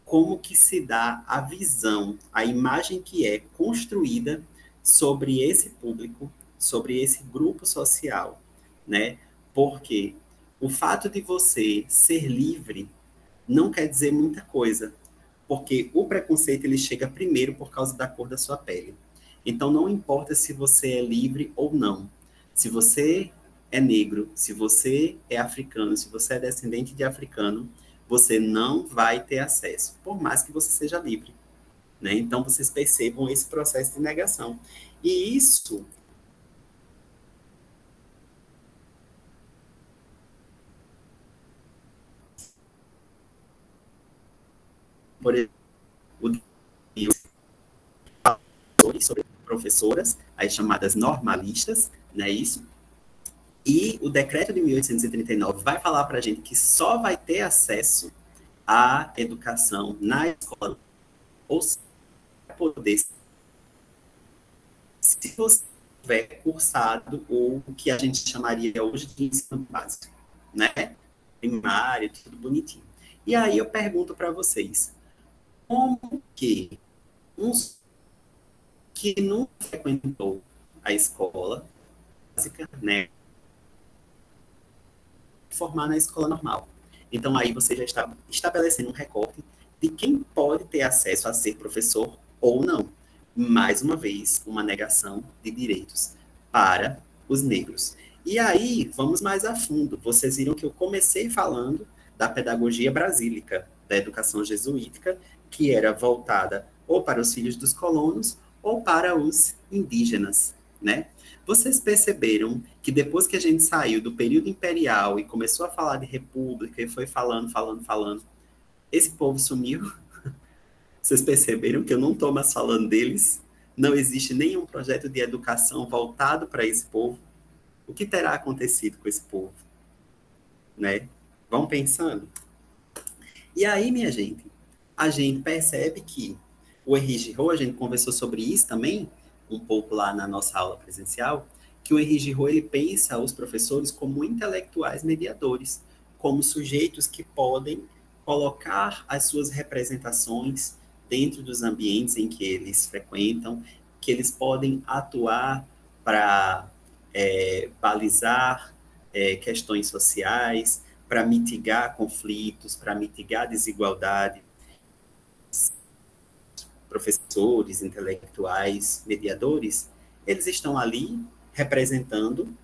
como que se dá a visão, a imagem que é construída sobre esse público, sobre esse grupo social, né? Porque o fato de você ser livre não quer dizer muita coisa, porque o preconceito ele chega primeiro por causa da cor da sua pele. Então não importa se você é livre ou não. Se você é negro, se você é africano, se você é descendente de africano, você não vai ter acesso, por mais que você seja livre, né? Então, vocês percebam esse processo de negação. E isso, por exemplo, sobre professoras, as chamadas normalistas, né, isso? E o decreto de 1839 vai falar para a gente que só vai ter acesso à educação na escola, ou seja, poder, se você tiver cursado o que a gente chamaria hoje de ensino básico, né? Primário, tudo bonitinho. E aí eu pergunto para vocês, como que uns que não frequentou a escola básica, né, formar na escola normal? Então aí você já está estabelecendo um recorte de quem pode ter acesso a ser professor ou não. Mais uma vez, uma negação de direitos para os negros. E aí, vamos mais a fundo. Vocês viram que eu comecei falando da pedagogia brasílica, da educação jesuítica, que era voltada ou para os filhos dos colonos ou para os indígenas, né? Vocês perceberam que depois que a gente saiu do período imperial e começou a falar de república e foi falando, esse povo sumiu? Vocês perceberam que eu não estou mais falando deles? Não existe nenhum projeto de educação voltado para esse povo? O que terá acontecido com esse povo? Né? Vão pensando? E aí, minha gente, a gente percebe que o Henri Giraud, a gente conversou sobre isso também, um pouco lá na nossa aula presencial, que o Henri Giraud, ele pensa os professores como intelectuais mediadores, como sujeitos que podem colocar as suas representações dentro dos ambientes em que eles frequentam, que eles podem atuar para balizar questões sociais, para mitigar conflitos, para mitigar desigualdade. Professores, intelectuais, mediadores, eles estão ali representando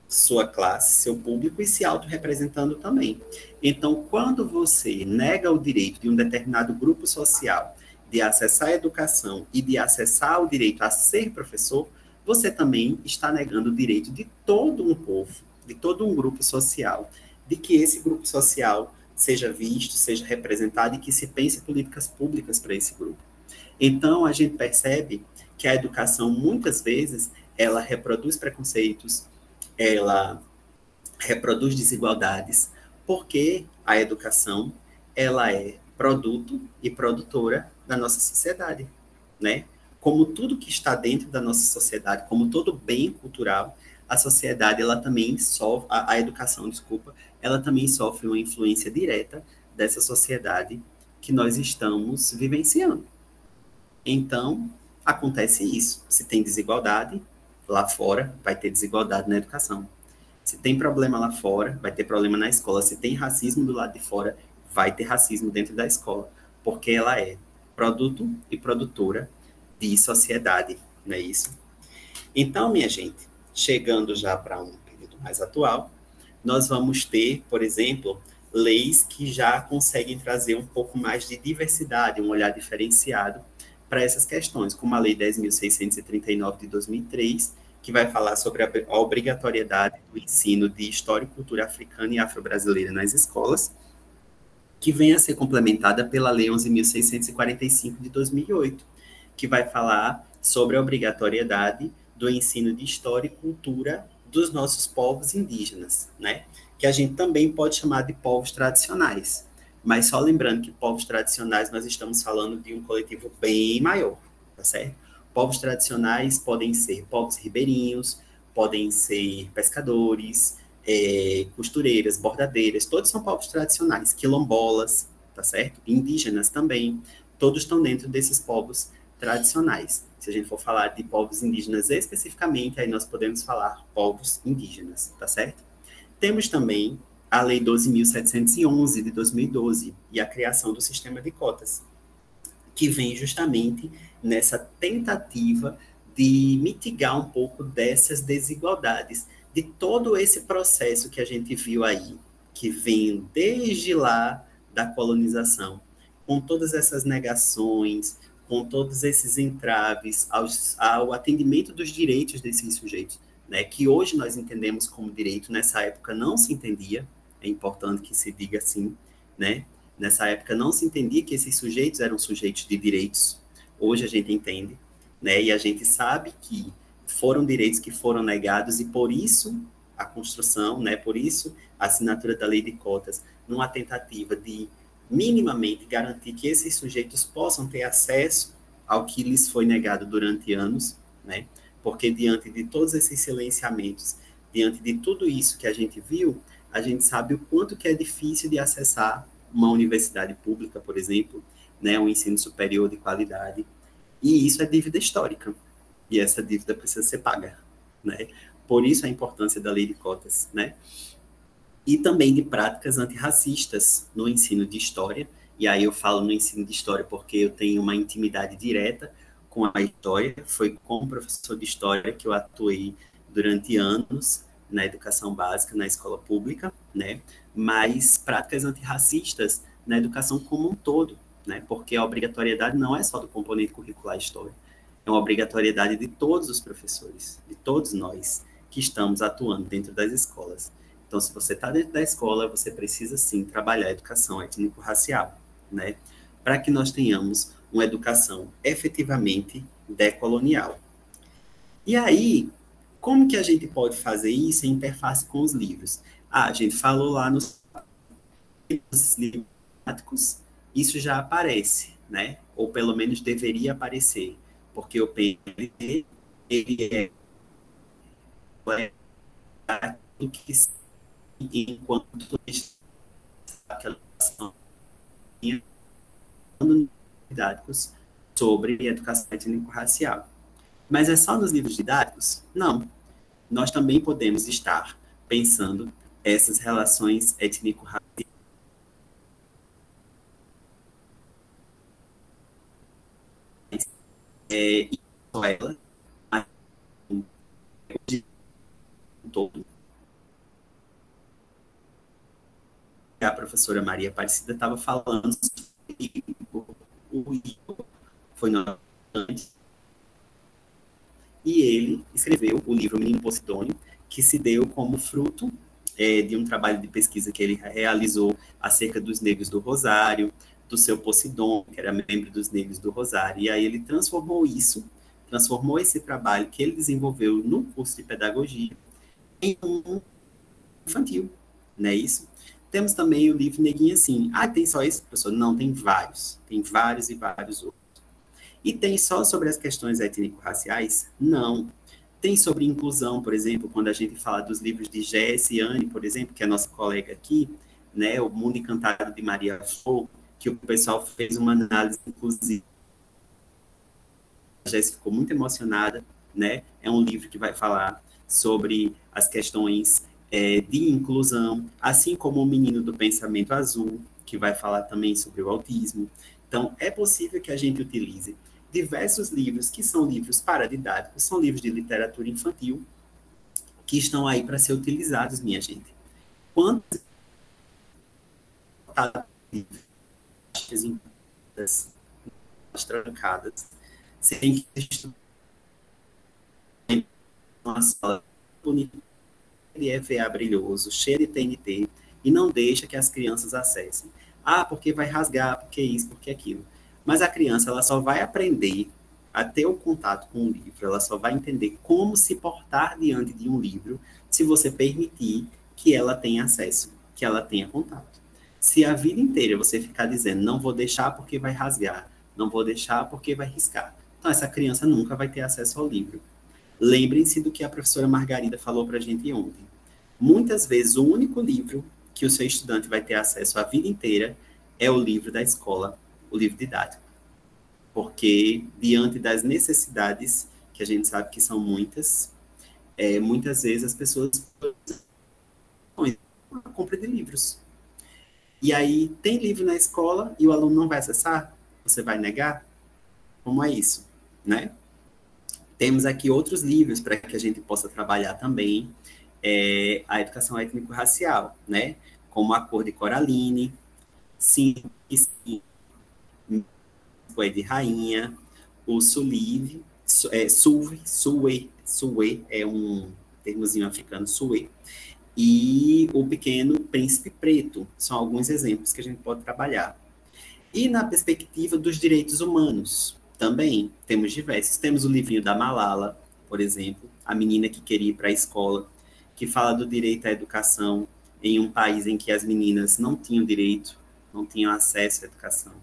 sua classe, seu público e se autorrepresentando também. Então, quando você nega o direito de um determinado grupo social de acessar a educação e de acessar o direito a ser professor, você também está negando o direito de todo um povo, de todo um grupo social, de que esse grupo social seja visto, seja representado e que se pense políticas públicas para esse grupo. Então, a gente percebe que a educação, muitas vezes, ela reproduz preconceitos, ela reproduz desigualdades, porque a educação, ela é produto e produtora da nossa sociedade, né? Como tudo que está dentro da nossa sociedade, como todo bem cultural, a sociedade, ela também sofre, a educação, desculpa, ela também sofre uma influência direta dessa sociedade que nós estamos vivenciando. Então, acontece isso. Se tem desigualdade, lá fora, vai ter desigualdade na educação. Se tem problema lá fora, vai ter problema na escola. Se tem racismo do lado de fora, vai ter racismo dentro da escola. Porque ela é produto e produtora de sociedade, não é isso? Então, minha gente, chegando já para um período mais atual, nós vamos ter, por exemplo, leis que já conseguem trazer um pouco mais de diversidade, um olhar diferenciado para essas questões, como a Lei 10.639 de 2003, que vai falar sobre a obrigatoriedade do ensino de história e cultura africana e afro-brasileira nas escolas, que vem a ser complementada pela Lei 11.645 de 2008, que vai falar sobre a obrigatoriedade do ensino de história e cultura dos nossos povos indígenas, né? Que a gente também pode chamar de povos tradicionais. Mas só lembrando que povos tradicionais nós estamos falando de um coletivo bem maior, tá certo? Povos tradicionais podem ser povos ribeirinhos, podem ser pescadores, costureiras, bordadeiras, todos são povos tradicionais, quilombolas, tá certo? Indígenas também, todos estão dentro desses povos tradicionais. Se a gente for falar de povos indígenas especificamente, aí nós podemos falar povos indígenas, tá certo? Temos também a Lei 12.711 de 2012 e a criação do sistema de cotas, que vem justamente nessa tentativa de mitigar um pouco dessas desigualdades, de todo esse processo que a gente viu aí, que vem desde lá da colonização, com todas essas negações, com todos esses entraves ao atendimento dos direitos desses sujeitos, né, que hoje nós entendemos como direito, nessa época não se entendia, é importante que se diga assim, né? Nessa época não se entendia que esses sujeitos eram sujeitos de direitos, hoje a gente entende, né, e a gente sabe que foram direitos que foram negados e por isso a construção, né, por isso a assinatura da lei de cotas, numa tentativa de minimamente garantir que esses sujeitos possam ter acesso ao que lhes foi negado durante anos, né, porque diante de todos esses silenciamentos, diante de tudo isso que a gente viu, a gente sabe o quanto que é difícil de acessar uma universidade pública, por exemplo, né, um ensino superior de qualidade, e isso é dívida histórica, e essa dívida precisa ser paga, né? Por isso a importância da lei de cotas, né? E também de práticas antirracistas no ensino de história, e aí eu falo no ensino de história porque eu tenho uma intimidade direta com a história, foi como professor de história que eu atuei durante anos na educação básica, na escola pública, né? Mas práticas antirracistas na educação como um todo, né? Porque a obrigatoriedade não é só do componente curricular história, é uma obrigatoriedade de todos os professores, de todos nós que estamos atuando dentro das escolas. Então, se você está dentro da escola, você precisa, sim, trabalhar a educação étnico-racial, né? Para que nós tenhamos uma educação efetivamente decolonial. E aí, como que a gente pode fazer isso em interface com os livros? A gente falou lá nos livros didáticos, isso já aparece, né? Ou pelo menos deveria aparecer, porque o PND, ele é aquilo que enquanto aquela didáticos sobre educação étnico-racial. Mas é só nos livros didáticos? Não. Nós também podemos estar pensando essas relações étnico-raciais e só ela, mas de todo. A professora Maria Aparecida estava falando sobre o Igor foi antes, e ele escreveu o livro Menino Posidônio, que se deu como fruto de um trabalho de pesquisa que ele realizou acerca dos negros do Rosário, do seu Posidônio, que era membro dos negros do Rosário, e aí ele transformou esse trabalho que ele desenvolveu no curso de pedagogia em um infantil, não é isso? Temos também o livro Neguinho Assim. Ah, tem só esse, professor? Não, tem vários e vários outros. E tem só sobre as questões étnico-raciais? Não. Tem sobre inclusão, por exemplo, quando a gente fala dos livros de Jess e Anne, por exemplo, que é a nossa colega aqui, né, O Mundo Encantado de Maria Flor, que o pessoal fez uma análise inclusiva. A Jess ficou muito emocionada, né? É um livro que vai falar sobre as questões de inclusão, assim como O Menino do Pensamento Azul, que vai falar também sobre o autismo. Então, é possível que a gente utilize diversos livros que são livros paradidáticos, são livros de literatura infantil, que estão aí para ser utilizados, minha gente. Quantas trancadas, sem que estudar uma sala bonita, de EVA brilhoso, cheio de TNT, e não deixa que as crianças acessem. Ah, porque vai rasgar, porque isso, porque aquilo. Mas a criança, ela só vai aprender a ter o contato com o livro, ela só vai entender como se portar diante de um livro, se você permitir que ela tenha acesso, que ela tenha contato. Se a vida inteira você ficar dizendo, não vou deixar porque vai rasgar, não vou deixar porque vai riscar, então essa criança nunca vai ter acesso ao livro. Lembrem-se do que a professora Margarida falou para a gente ontem. Muitas vezes, o único livro que o seu estudante vai ter acesso a vida inteira é o livro da escola, o livro didático. Porque, diante das necessidades, que a gente sabe que são muitas, muitas vezes as pessoas a compra de livros. E aí, tem livro na escola e o aluno não vai acessar? Você vai negar? Como é isso? Né? Temos aqui outros livros para que a gente possa trabalhar também. a educação étnico-racial, né? Como a cor de Coraline, Sim, Sim, é de Rainha, o Sulive, Suwe é um termozinho africano, Suwe, e o Pequeno Príncipe Preto, são alguns exemplos que a gente pode trabalhar. E na perspectiva dos direitos humanos, também temos diversos. Temos o livrinho da Malala, por exemplo, a menina que queria ir para a escola, que fala do direito à educação em um país em que as meninas não tinham direito, não tinham acesso à educação.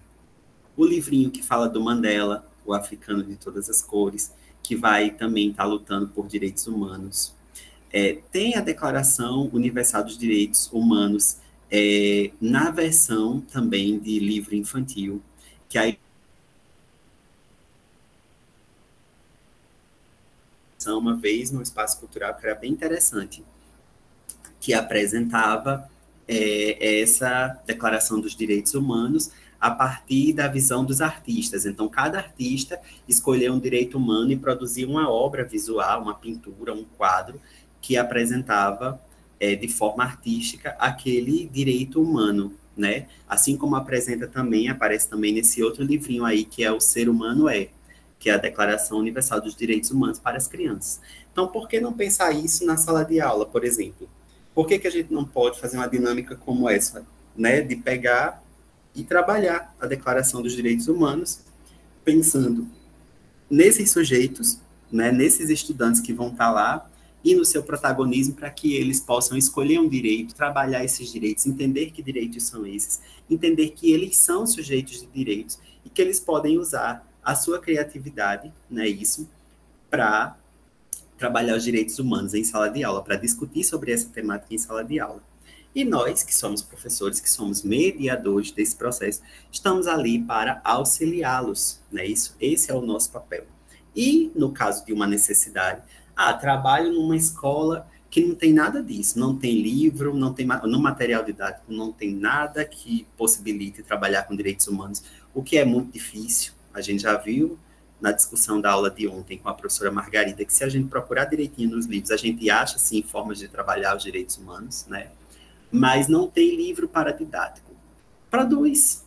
O livrinho que fala do Mandela, o africano de todas as cores, que vai também estar lutando por direitos humanos. Tem a Declaração Universal dos Direitos Humanos, na versão também de livro infantil, que aí uma vez no espaço cultural que era bem interessante, que apresentava essa Declaração dos Direitos Humanos a partir da visão dos artistas. Então, cada artista escolheu um direito humano e produzia uma obra visual, uma pintura, um quadro, que apresentava de forma artística aquele direito humano, né? Assim como apresenta também, aparece também nesse outro livrinho aí, que é O Ser Humano É, que é a Declaração Universal dos Direitos Humanos para as Crianças. Então, por que não pensar isso na sala de aula, por exemplo? Por que a gente não pode fazer uma dinâmica como essa, né? De pegar e trabalhar a Declaração dos Direitos Humanos, pensando nesses sujeitos, né, nesses estudantes que vão estar lá, e no seu protagonismo para que eles possam escolher um direito, trabalhar esses direitos, entender que direitos são esses, entender que eles são sujeitos de direitos e que eles podem usar a sua criatividade, né, isso, para trabalhar os direitos humanos em sala de aula, para discutir sobre essa temática em sala de aula. E nós, que somos professores, que somos mediadores desse processo, estamos ali para auxiliá-los, né? Esse é o nosso papel. E, no caso de uma necessidade, trabalho numa escola que não tem nada disso, não tem livro, não tem no material didático, não tem nada que possibilite trabalhar com direitos humanos, o que é muito difícil. A gente já viu na discussão da aula de ontem com a professora Margarida, que se a gente procurar direitinho nos livros, a gente acha, sim, formas de trabalhar os direitos humanos, né? Mas não tem livro para didático. Produz.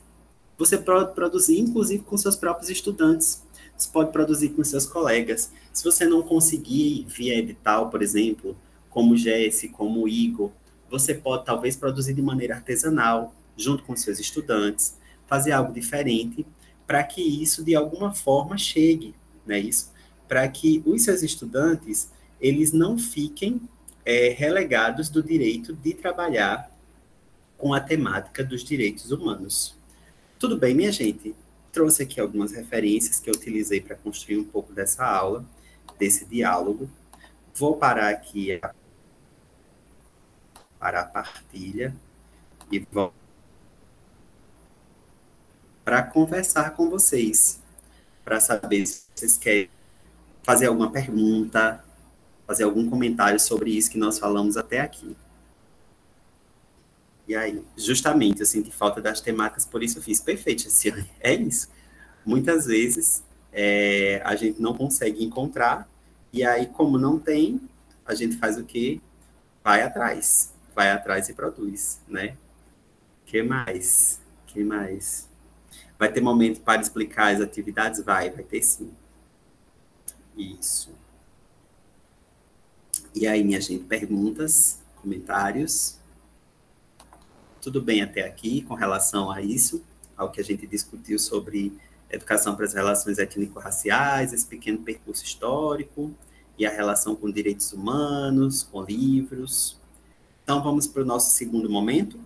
Você pode produzir, inclusive, com seus próprios estudantes. Você pode produzir com seus colegas. Se você não conseguir via edital, por exemplo, como o Jesse, como o Igor, você pode, talvez, produzir de maneira artesanal, junto com seus estudantes, fazer algo diferente, para que isso, de alguma forma, chegue, né? Isso, para que os seus estudantes, eles não fiquem relegados do direito de trabalhar com a temática dos direitos humanos. Tudo bem, minha gente? Trouxe aqui algumas referências que eu utilizei para construir um pouco dessa aula, desse diálogo. Vou parar aqui para a partilha e vou para conversar com vocês, para saber se vocês querem fazer alguma pergunta, fazer algum comentário sobre isso que nós falamos até aqui. E aí, justamente, eu senti falta das temáticas, por isso eu fiz perfeito esse ano. É isso. Muitas vezes a gente não consegue encontrar, e aí, como não tem, a gente faz o quê? Vai atrás e produz, né? Que mais? Que mais? Vai ter momento para explicar as atividades? Vai ter sim. Isso. E aí, minha gente, perguntas, comentários? Tudo bem até aqui com relação a isso, ao que a gente discutiu sobre educação para as relações étnico-raciais, esse pequeno percurso histórico e a relação com direitos humanos, com livros. Então, vamos para o nosso segundo momento.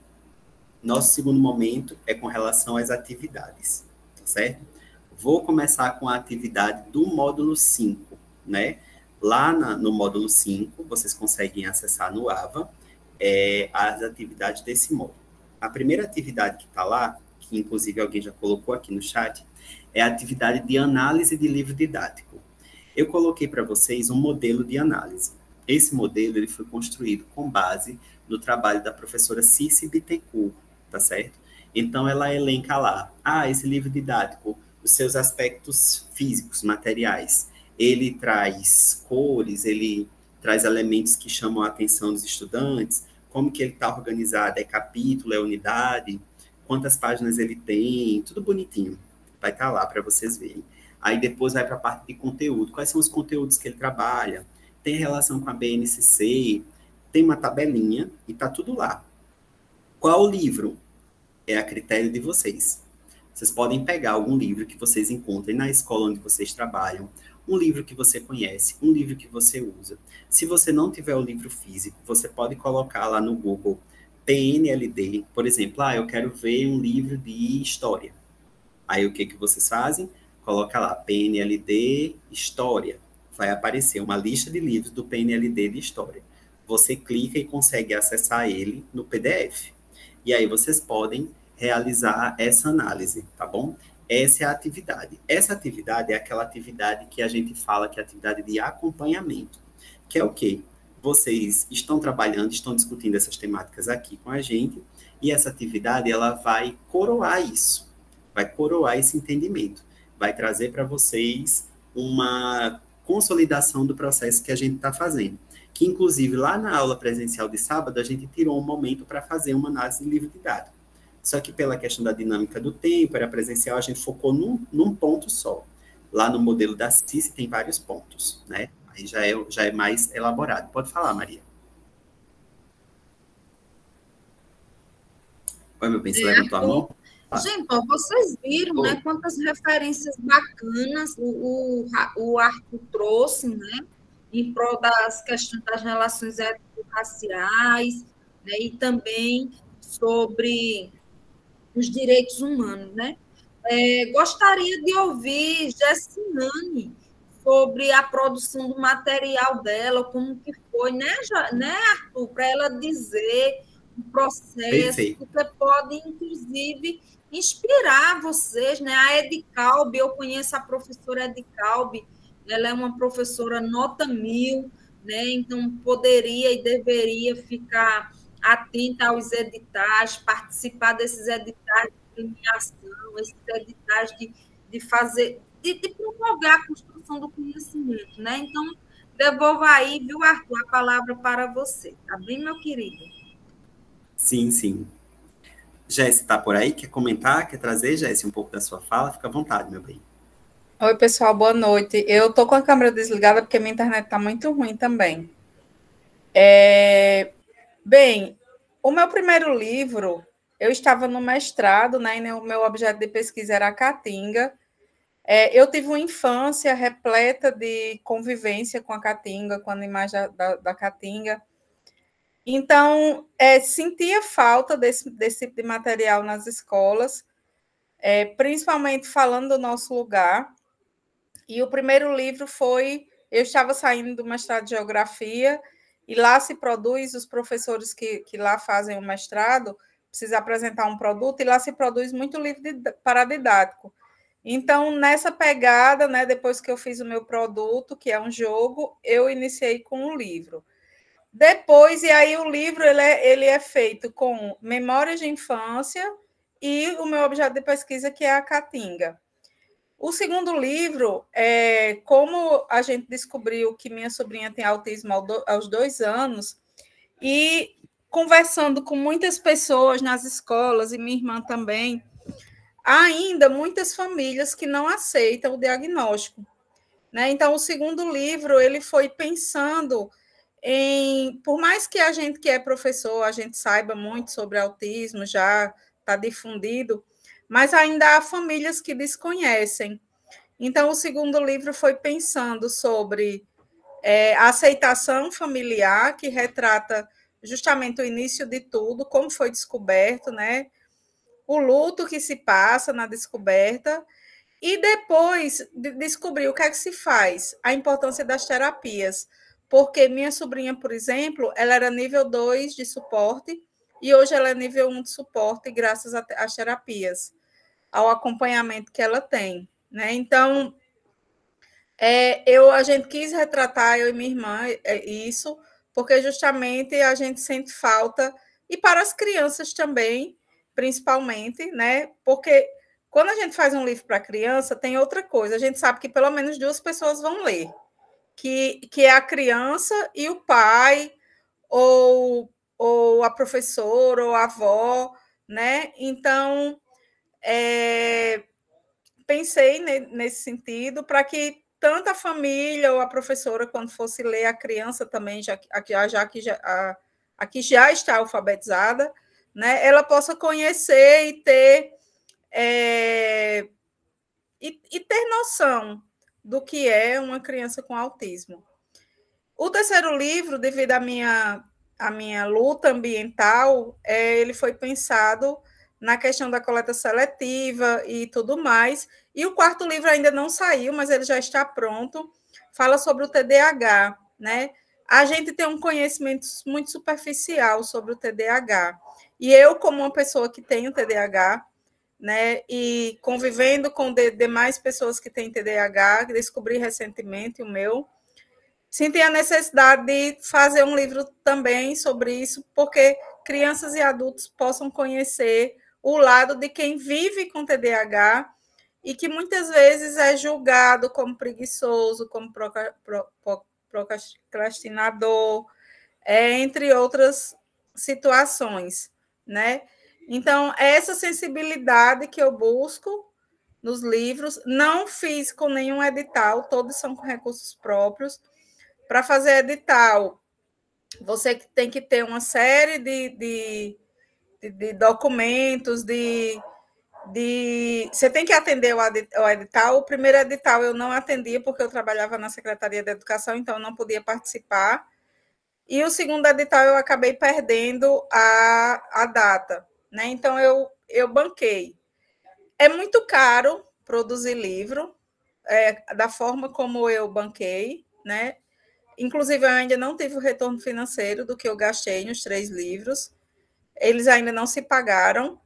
Nosso segundo momento é com relação às atividades, tá certo? Vou começar com a atividade do módulo 5, né? Lá no módulo 5, vocês conseguem acessar no AVA as atividades desse módulo. A primeira atividade que está lá, que inclusive alguém já colocou aqui no chat, é a atividade de análise de livro didático. Eu coloquei para vocês um modelo de análise. Esse modelo ele foi construído com base no trabalho da professora Cici Bittencourt, tá certo? Então, ela elenca lá, esse livro didático, os seus aspectos físicos, materiais, ele traz cores, ele traz elementos que chamam a atenção dos estudantes, como que ele está organizado, é capítulo, é unidade, quantas páginas ele tem, tudo bonitinho. Vai estar lá para vocês verem. Aí depois vai para a parte de conteúdo. Quais são os conteúdos que ele trabalha? Tem relação com a BNCC, tem uma tabelinha e está tudo lá. Qual livro? É a critério de vocês. Vocês podem pegar algum livro que vocês encontrem na escola onde vocês trabalham, um livro que você conhece, um livro que você usa. Se você não tiver o livro físico, você pode colocar lá no Google PNLD, por exemplo, eu quero ver um livro de história. Aí o que vocês fazem? Coloca lá, PNLD História. Vai aparecer uma lista de livros do PNLD de História. Você clica e consegue acessar ele no PDF. E aí vocês podem realizar essa análise, tá bom? Essa é a atividade. Essa atividade é aquela atividade que a gente fala que é a atividade de acompanhamento, que é o quê? Vocês estão trabalhando, estão discutindo essas temáticas aqui com a gente, e essa atividade, ela vai coroar isso, vai coroar esse entendimento, vai trazer para vocês uma consolidação do processo que a gente está fazendo. Que, inclusive, lá na aula presencial de sábado, a gente tirou um momento para fazer uma análise de livro didático. Só que pela questão da dinâmica do tempo, era presencial, a gente focou num ponto só. Lá no modelo da CIS tem vários pontos, né? Aí já é mais elaborado. Pode falar, Maria. Oi, meu bem, você levantou a mão? Gente, ó, vocês viram, né, quantas referências bacanas o Arthur trouxe, né, em prol das questões das relações étnico-raciais, né, e também sobre os direitos humanos, né? Gostaria de ouvir Gessinane sobre a produção do material dela, como que foi, né, Arthur? Para ela dizer o processo, Perfeito. porque pode, inclusive, inspirar vocês, né? A Edicalbe, eu conheço a professora Edicalbe, ela é uma professora nota 1000, né? Então, poderia e deveria ficar atenta aos editais, participar desses editais de premiação, esses editais de fazer, de promover a construção do conhecimento, né? Então, devolvo aí, viu, Arthur, a palavra para você, tá bem, meu querido? Sim, sim. Jéssica, está por aí? Quer comentar? Quer trazer, Jéssica, um pouco da sua fala? Fica à vontade, meu bem. Oi, pessoal, boa noite. Eu estou com a câmera desligada porque minha internet está muito ruim também. Bem, o meu primeiro livro, eu estava no mestrado, né, e o meu objeto de pesquisa era a Caatinga. Eu tive uma infância repleta de convivência com a Caatinga, com animais da Caatinga. Então, sentia falta desse tipo de material nas escolas, principalmente falando do nosso lugar. E o primeiro livro foi... Eu estava saindo do mestrado de Geografia, e lá se produz, os professores que lá fazem o mestrado precisam apresentar um produto, e lá se produz muito livro paradidático. Então, nessa pegada, né, depois que eu fiz o meu produto, que é um jogo, eu iniciei com um livro. Depois, e aí o livro ele é feito com memórias de infância e o meu objeto de pesquisa, que é a Caatinga. O segundo livro é como a gente descobriu que minha sobrinha tem autismo aos 2 anos, e conversando com muitas pessoas nas escolas, e minha irmã também, há ainda muitas famílias que não aceitam o diagnóstico, né? Então, o segundo livro ele foi pensando por mais que a gente que é professor, a gente saiba muito sobre autismo, já está difundido, mas ainda há famílias que desconhecem. Então, o segundo livro foi pensando sobre a aceitação familiar, que retrata justamente o início de tudo, como foi descoberto, né? O luto que se passa na descoberta, e depois de descobrir o que é que se faz, a importância das terapias. Porque minha sobrinha, por exemplo, ela era nível 2 de suporte, e hoje ela é nível 1 de suporte, graças às terapias, ao acompanhamento que ela tem, né? Então, a gente quis retratar, eu e minha irmã, isso, porque justamente a gente sente falta, e para as crianças também, principalmente, né? Porque quando a gente faz um livro para criança, tem outra coisa, a gente sabe que pelo menos 2 pessoas vão ler. que é a criança e o pai, ou a professora, ou a avó, né? Então, pensei nesse sentido, para que tanto a família ou a professora, quando fosse ler a criança também, já que já está alfabetizada, né, ela possa conhecer e ter, e ter noção do que é uma criança com autismo. O terceiro livro, devido à minha luta ambiental, ele foi pensado na questão da coleta seletiva e tudo mais. E o quarto livro ainda não saiu, mas ele já está pronto. Fala sobre o TDAH, né? A gente tem um conhecimento muito superficial sobre o TDAH. E eu, como uma pessoa que tem o TDAH, né, e convivendo com demais pessoas que têm TDAH, descobri recentemente o meu, senti a necessidade de fazer um livro também sobre isso, porque crianças e adultos possam conhecer o lado de quem vive com TDAH e que muitas vezes é julgado como preguiçoso, como procrastinador, entre outras situações, né? Então, é essa sensibilidade que eu busco nos livros. Não fiz com nenhum edital, todos são com recursos próprios. Para fazer edital, você tem que ter uma série de documentos, você tem que atender o edital. O primeiro edital eu não atendia, porque eu trabalhava na Secretaria de Educação, então eu não podia participar. E o segundo edital eu acabei perdendo a data, né? Então eu banquei. É muito caro produzir livro, da forma como eu banquei, né? Inclusive, eu ainda não tive o retorno financeiro do que eu gastei nos 3 livros. Eles ainda não se pagaram,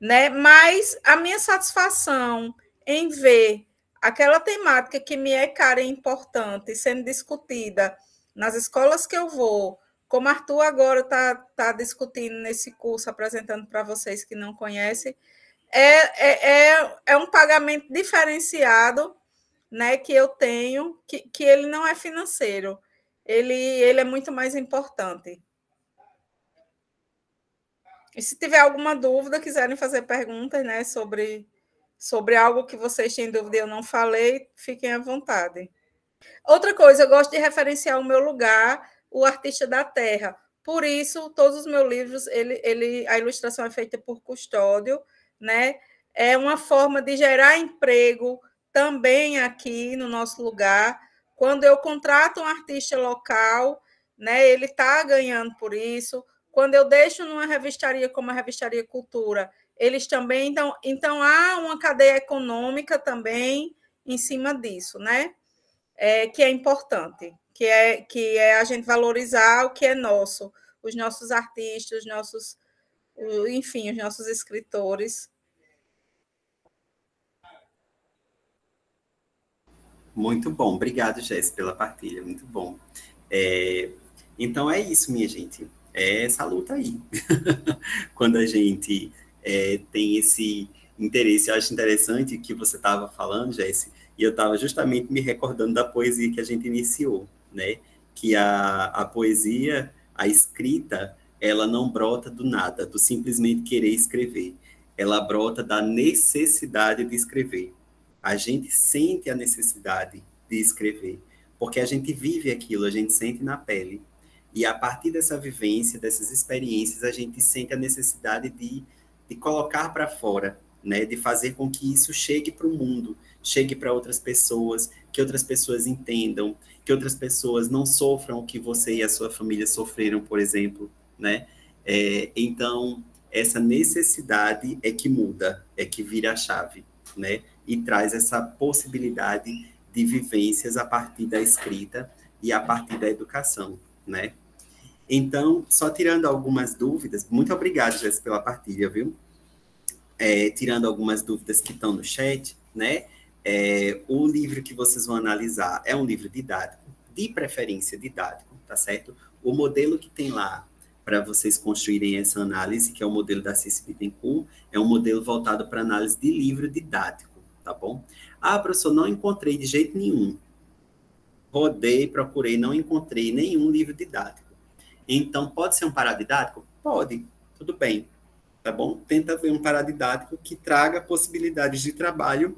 né? Mas a minha satisfação em ver aquela temática que me é cara e importante sendo discutida nas escolas que eu vou, como Arthur agora está discutindo nesse curso, apresentando para vocês que não conhecem, é um pagamento diferenciado, né, que eu tenho, que ele não é financeiro, ele é muito mais importante. E se tiver alguma dúvida, quiserem fazer perguntas, né, sobre algo que vocês têm dúvida e eu não falei, fiquem à vontade. Outra coisa, eu gosto de referenciar o meu lugar, o artista da terra. Por isso, todos os meus livros, a ilustração é feita por Custódio, né? É uma forma de gerar emprego também aqui no nosso lugar. Quando eu contrato um artista local, né, ele está ganhando por isso. Quando eu deixo numa revistaria como a Revistaria Cultura, eles também. Então há uma cadeia econômica também em cima disso, né? Que é importante, que é a gente valorizar o que é nosso, os nossos artistas, enfim, os nossos escritores. Muito bom, obrigado, Jéssica, pela partilha, muito bom. Então é isso, minha gente, é essa luta aí. Quando a gente tem esse interesse, eu acho interessante que você estava falando, Jéssica, e eu estava justamente me recordando da poesia que a gente iniciou, né? Que a poesia, a escrita, ela não brota do nada, do simplesmente querer escrever. Ela brota da necessidade de escrever. A gente sente a necessidade de escrever, porque a gente vive aquilo, a gente sente na pele. E a partir dessa vivência, dessas experiências, a gente sente a necessidade de colocar para fora, né? De fazer com que isso chegue para o mundo, chegue para outras pessoas, que outras pessoas entendam, que outras pessoas não sofram o que você e a sua família sofreram, por exemplo, né? Então, essa necessidade é que muda, é que vira a chave, né? E traz essa possibilidade de vivências a partir da escrita e a partir da educação, né? Então, só tirando algumas dúvidas, muito obrigado, Jéssica, pela partilha, viu? Tirando algumas dúvidas que estão no chat, né? O livro que vocês vão analisar é um livro didático, de preferência didático, tá certo? O modelo que tem lá para vocês construírem essa análise, que é o modelo da Ceci Bittencourt, é um modelo voltado para análise de livro didático, tá bom? Ah, professor, não encontrei de jeito nenhum. rodei, procurei, não encontrei nenhum livro didático. Então, pode ser um paradidático? Pode, tudo bem, tá bom? Tenta ver um paradidático que traga possibilidades de trabalho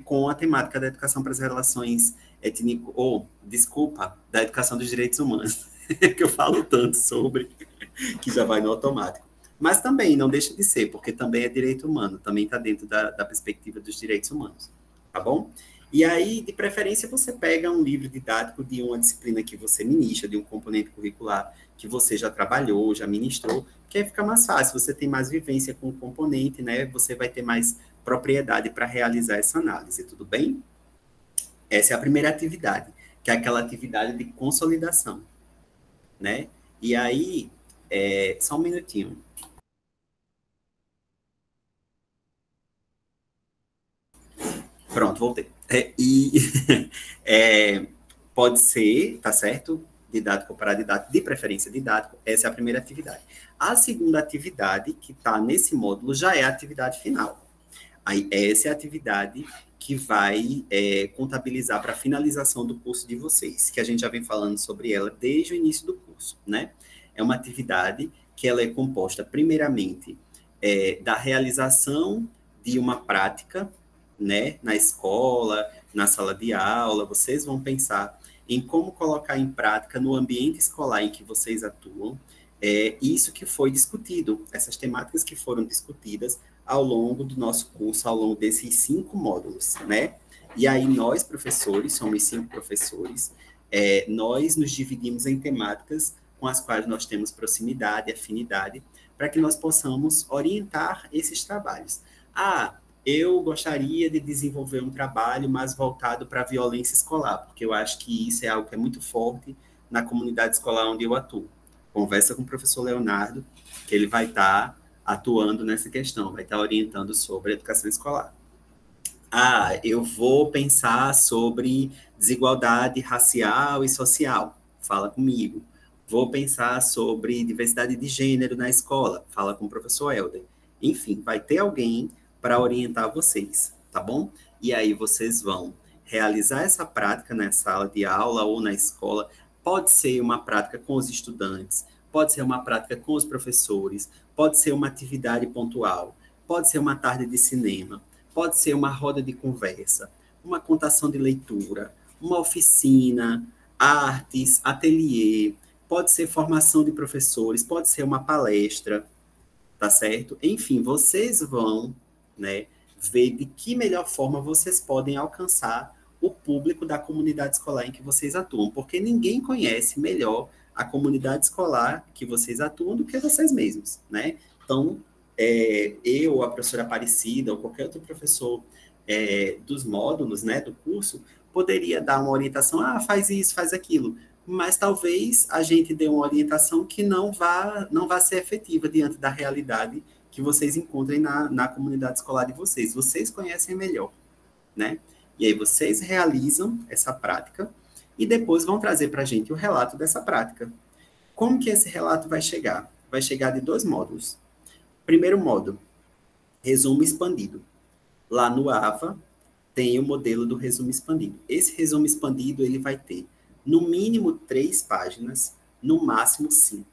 com a temática da educação para as relações étnico, ou, desculpa, da educação dos direitos humanos, que eu falo tanto sobre, que já vai no automático. Mas também não deixa de ser, porque também é direito humano, também está dentro da perspectiva dos direitos humanos, tá bom? E aí, de preferência, você pega um livro didático de uma disciplina que você ministra, de um componente curricular que você já trabalhou, já ministrou, que aí fica mais fácil, você tem mais vivência com o componente, né? Você vai ter mais propriedade para realizar essa análise, tudo bem? Essa é a primeira atividade, que é aquela atividade de consolidação, né? E aí, só um minutinho. Pronto, voltei. Pode ser, tá certo? Didático para didático, de preferência didático, essa é a primeira atividade. A segunda atividade, que está nesse módulo, já é a atividade final. Aí, essa é a atividade que vai contabilizar para a finalização do curso de vocês, que a gente já vem falando sobre ela desde o início do curso, né? É uma atividade que ela é composta, primeiramente, da realização de uma prática, né, na escola, na sala de aula, vocês vão pensar em como colocar em prática no ambiente escolar em que vocês atuam, isso que foi discutido, essas temáticas que foram discutidas ao longo do nosso curso, ao longo desses 5 módulos, né? E aí nós, professores, somos 5 professores, nós nos dividimos em temáticas com as quais nós temos proximidade, afinidade, para que nós possamos orientar esses trabalhos. Eu gostaria de desenvolver um trabalho mais voltado para a violência escolar, porque eu acho que isso é algo que é muito forte na comunidade escolar onde eu atuo. Conversa com o professor Leonardo, que ele vai estar atuando nessa questão, vai estar orientando sobre a educação escolar. Eu vou pensar sobre desigualdade racial e social, fala comigo. Vou pensar sobre diversidade de gênero na escola, fala com o professor Helder. Enfim, vai ter alguém para orientar vocês, tá bom? E aí vocês vão realizar essa prática na sala de aula ou na escola. Pode ser uma prática com os estudantes, pode ser uma prática com os professores, pode ser uma atividade pontual, pode ser uma tarde de cinema, pode ser uma roda de conversa, uma contação de leitura, uma oficina, artes, ateliê, pode ser formação de professores, pode ser uma palestra, tá certo? Enfim, vocês vão, né, ver de que melhor forma vocês podem alcançar o público da comunidade escolar em que vocês atuam, porque ninguém conhece melhor a comunidade escolar que vocês atuam do que vocês mesmos, né? Então, eu, a professora Aparecida, ou qualquer outro professor dos módulos, né, do curso, poderia dar uma orientação, faz isso, faz aquilo, mas talvez a gente dê uma orientação que não vá ser efetiva diante da realidade que vocês encontrem na comunidade escolar de vocês. Vocês conhecem melhor, né? E aí vocês realizam essa prática e depois vão trazer para a gente o relato dessa prática. Como que esse relato vai chegar? Vai chegar de 2 módulos. Primeiro módulo, resumo expandido. Lá no AVA tem o modelo do resumo expandido. Esse resumo expandido ele vai ter no mínimo 3 páginas, no máximo 5.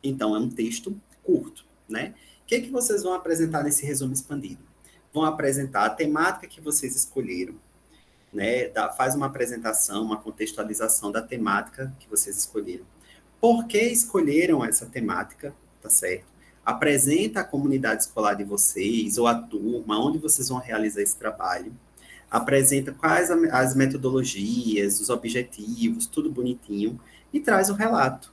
Então, é um texto curto, né? O que vocês vão apresentar nesse resumo expandido? Vão apresentar a temática que vocês escolheram, né? Faz uma apresentação, uma contextualização da temática que vocês escolheram. Por que escolheram essa temática, tá certo? Apresenta a comunidade escolar de vocês, ou a turma, onde vocês vão realizar esse trabalho. Apresenta quais as metodologias, os objetivos, tudo bonitinho, e traz o relato.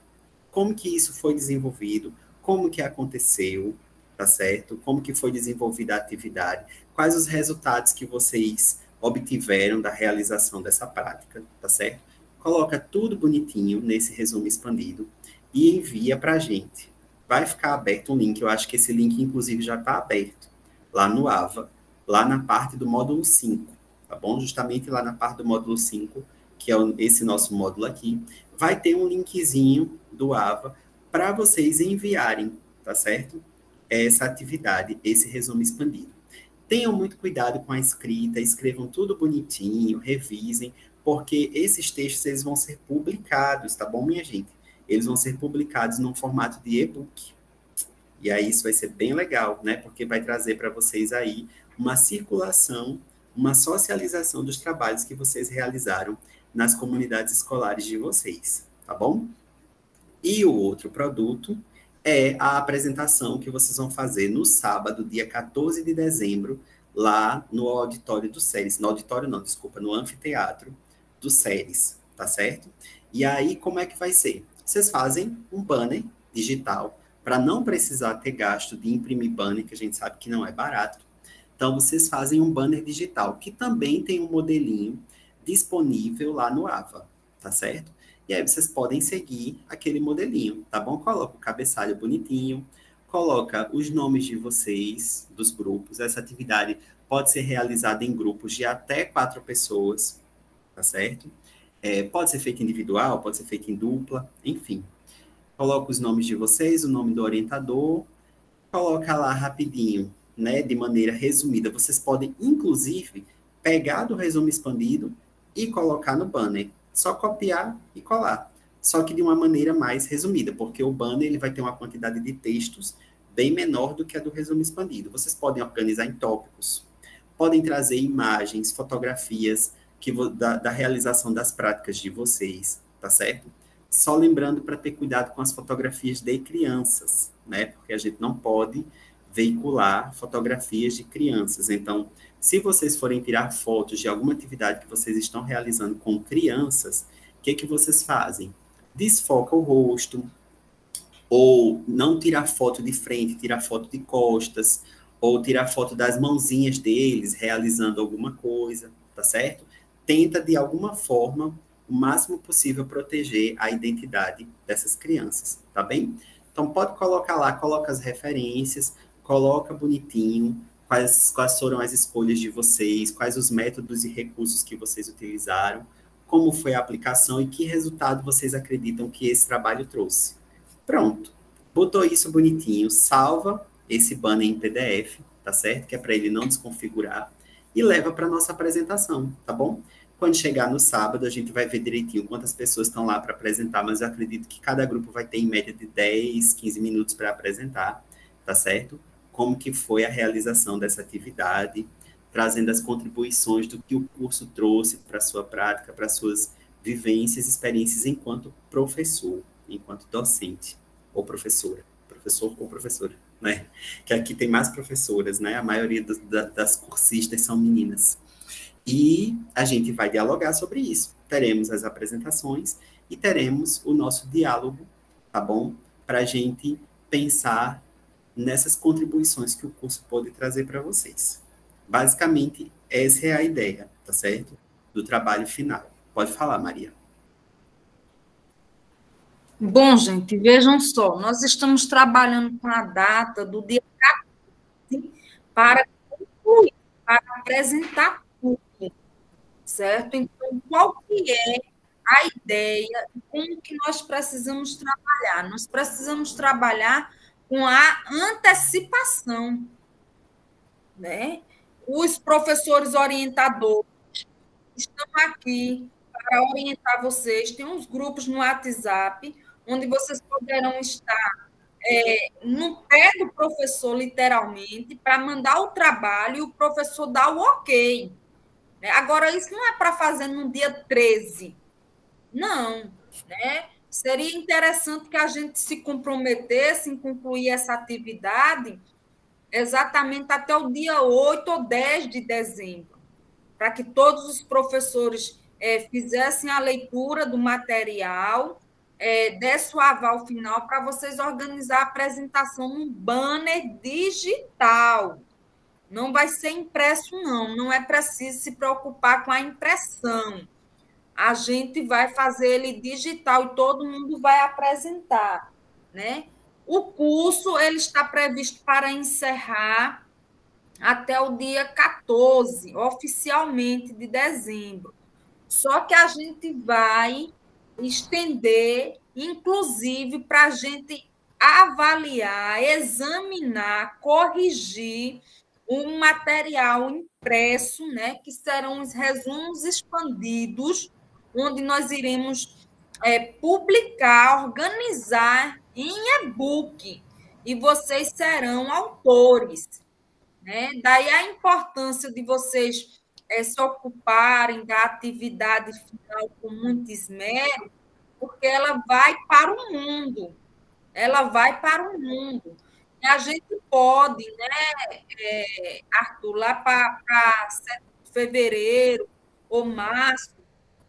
Como que isso foi desenvolvido, como que aconteceu, tá certo? Como que foi desenvolvida a atividade, quais os resultados que vocês obtiveram da realização dessa prática, tá certo? Coloca tudo bonitinho nesse resumo expandido e envia para a gente. Vai ficar aberto um link, eu acho que esse link, inclusive, já está aberto, lá no AVA, lá na parte do módulo 5, tá bom? Justamente lá na parte do módulo 5, que é esse nosso módulo aqui, vai ter um linkzinho do AVA para vocês enviarem, tá certo? Essa atividade, esse resumo expandido. Tenham muito cuidado com a escrita, escrevam tudo bonitinho, revisem, porque esses textos eles vão ser publicados, tá bom, minha gente? Eles vão ser publicados num formato de e-book. E aí isso vai ser bem legal, né? Porque vai trazer para vocês aí uma circulação, uma socialização dos trabalhos que vocês realizaram nas comunidades escolares de vocês, tá bom? E o outro produto é a apresentação que vocês vão fazer no sábado, dia 14 de dezembro, lá no auditório do SERES. No auditório não, desculpa, no anfiteatro do SERES, tá certo? E aí, como é que vai ser? Vocês fazem um banner digital, para não precisar ter gasto de imprimir banner, que a gente sabe que não é barato. Então, vocês fazem um banner digital, que também tem um modelinho disponível lá no AVA, tá certo? E aí vocês podem seguir aquele modelinho, tá bom? Coloca o cabeçalho bonitinho, coloca os nomes de vocês, dos grupos. Essa atividade pode ser realizada em grupos de até 4 pessoas, tá certo? Pode ser feita individual, pode ser feita em dupla, enfim. Coloca os nomes de vocês, o nome do orientador, coloca lá rapidinho, né, de maneira resumida. Vocês podem, inclusive, pegar do resumo expandido e colocar no banner. Só copiar e colar. Só que de uma maneira mais resumida, porque o banner ele vai ter uma quantidade de textos bem menor do que a do resumo expandido. Vocês podem organizar em tópicos, podem trazer imagens, fotografias da realização das práticas de vocês, tá certo? Só lembrando para ter cuidado com as fotografias de crianças, né? Porque a gente não pode veicular fotografias de crianças. Então, se vocês forem tirar fotos de alguma atividade que vocês estão realizando com crianças, o que vocês fazem? Desfoca o rosto, ou não tirar foto de frente, tirar foto de costas, ou tirar foto das mãozinhas deles realizando alguma coisa, tá certo? Tenta, de alguma forma, o máximo possível proteger a identidade dessas crianças, tá bem? Então, pode colocar lá, coloca as referências, coloca bonitinho, quais foram as escolhas de vocês, quais os métodos e recursos que vocês utilizaram, como foi a aplicação e que resultado vocês acreditam que esse trabalho trouxe. Pronto. Botou isso bonitinho, salva esse banner em PDF, tá certo? Que é para ele não desconfigurar, e leva para a nossa apresentação, tá bom? Quando chegar no sábado, a gente vai ver direitinho quantas pessoas estão lá para apresentar, mas eu acredito que cada grupo vai ter em média de 10, 15 minutos para apresentar, tá certo? Como que foi a realização dessa atividade, trazendo as contribuições do que o curso trouxe para a sua prática, para suas vivências, experiências enquanto professor, enquanto docente ou professora, professor ou professora, né? Que aqui tem mais professoras, né? A maioria das cursistas são meninas. E a gente vai dialogar sobre isso. Teremos as apresentações e teremos o nosso diálogo, tá bom? Para a gente pensar nessas contribuições que o curso pode trazer para vocês. Basicamente, essa é a ideia, tá certo? Do trabalho final. Pode falar, Maria. Bom, gente, vejam só, nós estamos trabalhando com a data do dia 14 para concluir, para apresentar tudo, certo? Então, qual que é a ideia e como que nós precisamos trabalhar? Nós precisamos trabalhar com a antecipação, né? Os professores orientadores estão aqui para orientar vocês. Tem uns grupos no WhatsApp onde vocês poderão estar no pé do professor, literalmente, para mandar o trabalho e o professor dar o ok. Agora, isso não é para fazer no dia 13. Não, né? Seria interessante que a gente se comprometesse em concluir essa atividade exatamente até o dia 8 ou 10 de dezembro, para que todos os professores fizessem a leitura do material, desse o aval final para vocês organizar a apresentação num banner digital. Não vai ser impresso, não. Não é preciso se preocupar com a impressão. A gente vai fazer ele digital e todo mundo vai apresentar, né? O curso ele está previsto para encerrar até o dia 14, oficialmente, de dezembro. Só que a gente vai estender, inclusive, para a gente avaliar, examinar, corrigir um material impresso, né, que serão os resumos expandidos onde nós iremos publicar, organizar em e-book, e vocês serão autores, né? Daí a importância de vocês se ocuparem da atividade final com muito esmero, porque ela vai para o mundo, ela vai para o mundo. E a gente pode, né, Arthur, lá para fevereiro ou março,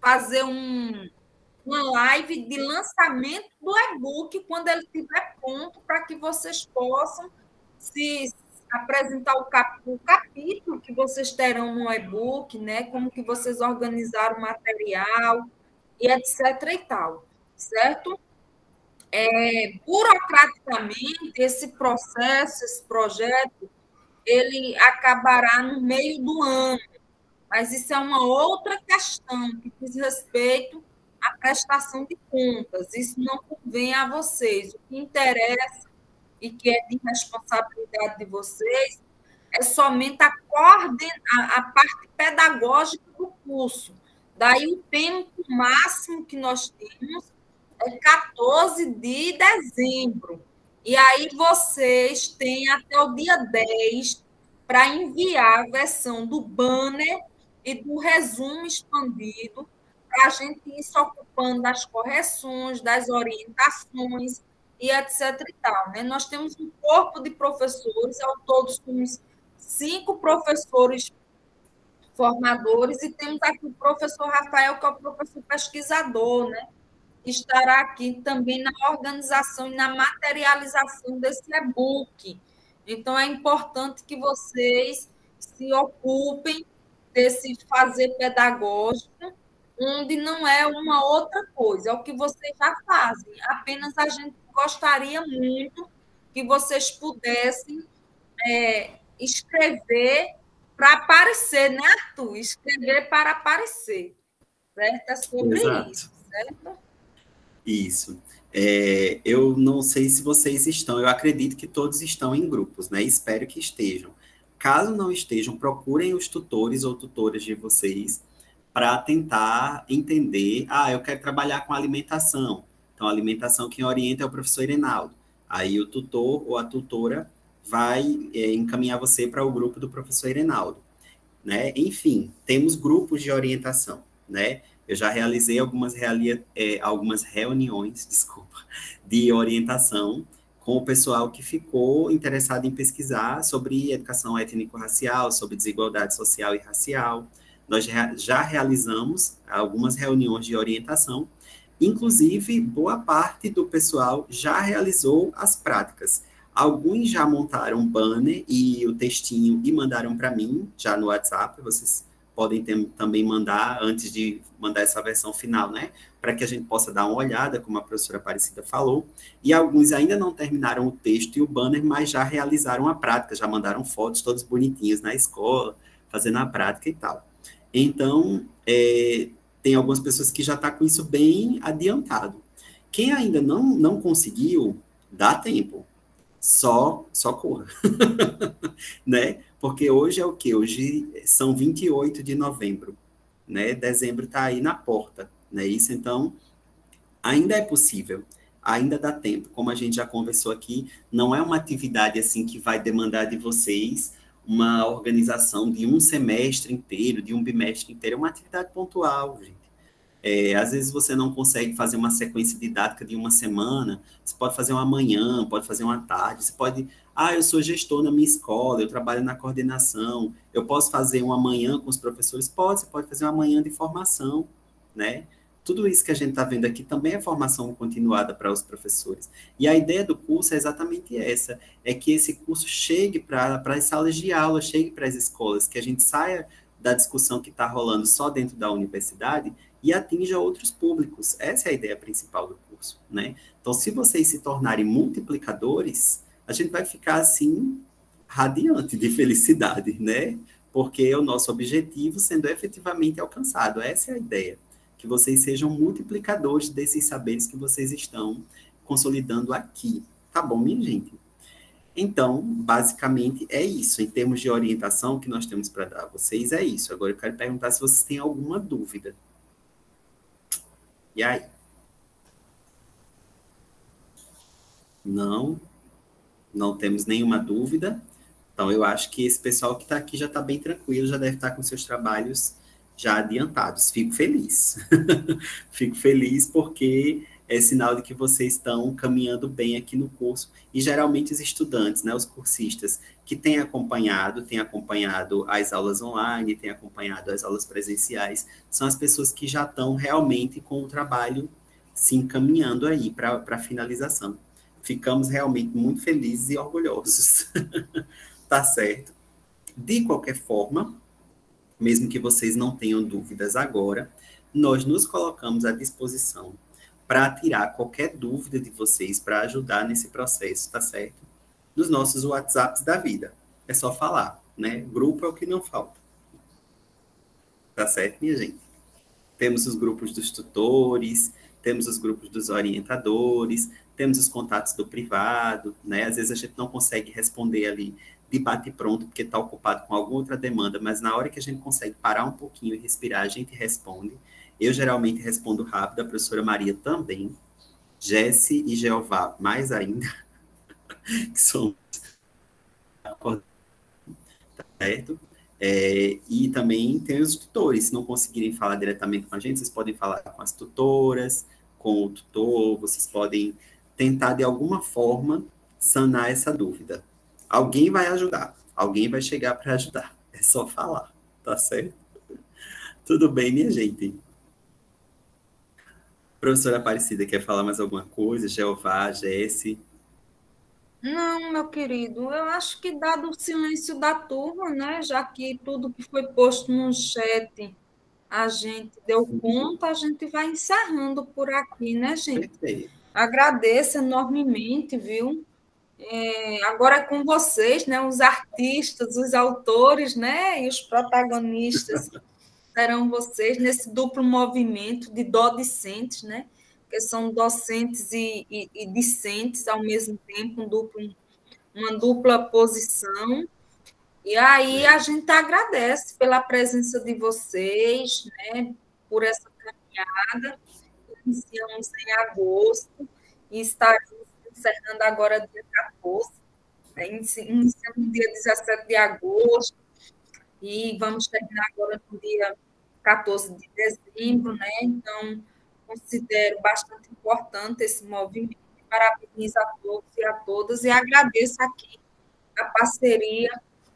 fazer uma live de lançamento do e-book quando ele estiver pronto, para que vocês possam se apresentar o capítulo que vocês terão no e-book, né? Como que vocês organizaram o material e etc. e tal, certo? Burocraticamente, esse processo, esse projeto, ele acabará no meio do ano, mas isso é uma outra questão que diz respeito à prestação de contas. Isso não convém a vocês. O que interessa e que é de responsabilidade de vocês é somente a parte pedagógica do curso. Daí o tempo máximo que nós temos é 14 de dezembro. E aí vocês têm até o dia 10 para enviar a versão do banner e do resumo expandido, para a gente ir se ocupando das correções, das orientações e etc. e tal, né? Nós temos um corpo de professores, ao todo somos 5 professores formadores, e temos aqui o professor Rafael, que é o professor pesquisador, né? Que estará aqui também na organização e na materialização desse e-book. Então, é importante que vocês se ocupem desse fazer pedagógico, onde não é uma outra coisa, é o que vocês já fazem. Apenas a gente gostaria muito que vocês pudessem escrever para aparecer, né, Arthur? Escrever para aparecer, certo? É sobre Exato. isso, certo? Isso. Eu não sei se vocês estão, eu acredito que todos estão em grupos, né? Espero que estejam. Caso não estejam, procurem os tutores ou tutoras de vocês para tentar entender. Ah, eu quero trabalhar com alimentação. Então, a alimentação quem orienta é o professor Irenaldo. Aí o tutor ou a tutora vai encaminhar você para o grupo do professor Irenaldo, né? Enfim, temos grupos de orientação, né? Eu já realizei algumas reuniões, desculpa, de orientação com o pessoal que ficou interessado em pesquisar sobre educação étnico-racial, sobre desigualdade social e racial. Nós já realizamos algumas reuniões de orientação, inclusive boa parte do pessoal já realizou as práticas. Alguns já montaram um banner e o textinho e mandaram para mim, já no WhatsApp. Vocês podem também mandar, antes de mandar essa versão final, né? Para que a gente possa dar uma olhada, como a professora Aparecida falou. E alguns ainda não terminaram o texto e o banner, mas já realizaram a prática, já mandaram fotos todos bonitinhos na escola, fazendo a prática e tal. Então, tem algumas pessoas que já estão com isso bem adiantado. Quem ainda não conseguiu, dá tempo. Só corra, né? Porque hoje é o quê? Hoje são 28 de novembro, né? Dezembro está aí na porta, né? Isso, então, ainda é possível, ainda dá tempo. Como a gente já conversou aqui, não é uma atividade assim que vai demandar de vocês uma organização de um semestre inteiro, de um bimestre inteiro, é uma atividade pontual, gente. Às vezes você não consegue fazer uma sequência didática de uma semana, você pode fazer uma manhã, pode fazer uma tarde, você pode, eu sou gestor na minha escola, eu trabalho na coordenação, eu posso fazer uma manhã com os professores? Pode, você pode fazer uma manhã de formação, né? Tudo isso que a gente está vendo aqui também é formação continuada para os professores. E a ideia do curso é exatamente essa, é que esse curso chegue para as salas de aula, chegue para as escolas, que a gente saia da discussão que está rolando só dentro da universidade e atinja outros públicos. Essa é a ideia principal do curso, né? Então, se vocês se tornarem multiplicadores, a gente vai ficar, assim, radiante de felicidade, né? Porque é o nosso objetivo sendo efetivamente alcançado. Essa é a ideia, que vocês sejam multiplicadores desses saberes que vocês estão consolidando aqui. Tá bom, minha gente? Então, basicamente, é isso. Em termos de orientação que nós temos para dar a vocês, é isso. Agora, eu quero perguntar se vocês têm alguma dúvida. E aí? Não, não temos nenhuma dúvida. Então, eu acho que esse pessoal que está aqui já está bem tranquilo, já deve estar com seus trabalhos já adiantados. Fico feliz. Fico feliz porque é sinal de que vocês estão caminhando bem aqui no curso. E geralmente os estudantes, né, os cursistas, que têm acompanhado as aulas online, têm acompanhado as aulas presenciais, são as pessoas que já estão realmente com o trabalho se encaminhando aí para a finalização. Ficamos realmente muito felizes e orgulhosos. Tá certo. De qualquer forma, mesmo que vocês não tenham dúvidas agora, nós nos colocamos à disposição para tirar qualquer dúvida de vocês, para ajudar nesse processo, tá certo? Nos nossos WhatsApps da vida. É só falar, né? Grupo é o que não falta. Tá certo, minha gente? Temos os grupos dos tutores, temos os grupos dos orientadores, temos os contatos do privado, né? Às vezes a gente não consegue responder ali de bate pronto, porque está ocupado com alguma outra demanda, mas na hora que a gente consegue parar um pouquinho e respirar, a gente responde. Eu geralmente respondo rápido, a professora Maria também, Jesse e Jeová mais ainda, que são certo? E também tem os tutores, se não conseguirem falar diretamente com a gente, vocês podem falar com as tutoras, com o tutor, vocês podem tentar de alguma forma sanar essa dúvida. Alguém vai ajudar, alguém vai chegar para ajudar, é só falar, tá certo? Tudo bem, minha gente? Professora Aparecida, quer falar mais alguma coisa? Jeová, Jesse? Não, meu querido, eu acho que dado o silêncio da turma, né, já que tudo que foi posto no chat a gente deu conta, a gente vai encerrando por aqui, né, gente? Perfeito. Agradeço enormemente, viu? Agora é com vocês, né, os artistas, os autores, né, e os protagonistas serão vocês nesse duplo movimento de docentes, né? Que são docentes e discentes ao mesmo tempo, uma dupla posição. E aí a gente agradece pela presença de vocês, né? Por essa caminhada. Iniciamos em agosto e estaremos encerrando agora dia 14. Né? Iniciamos no dia 17 de agosto e vamos terminar agora no dia 14 de dezembro, né? Então, considero bastante importante esse movimento. Parabenizo a todos e a todas e agradeço aqui a parceria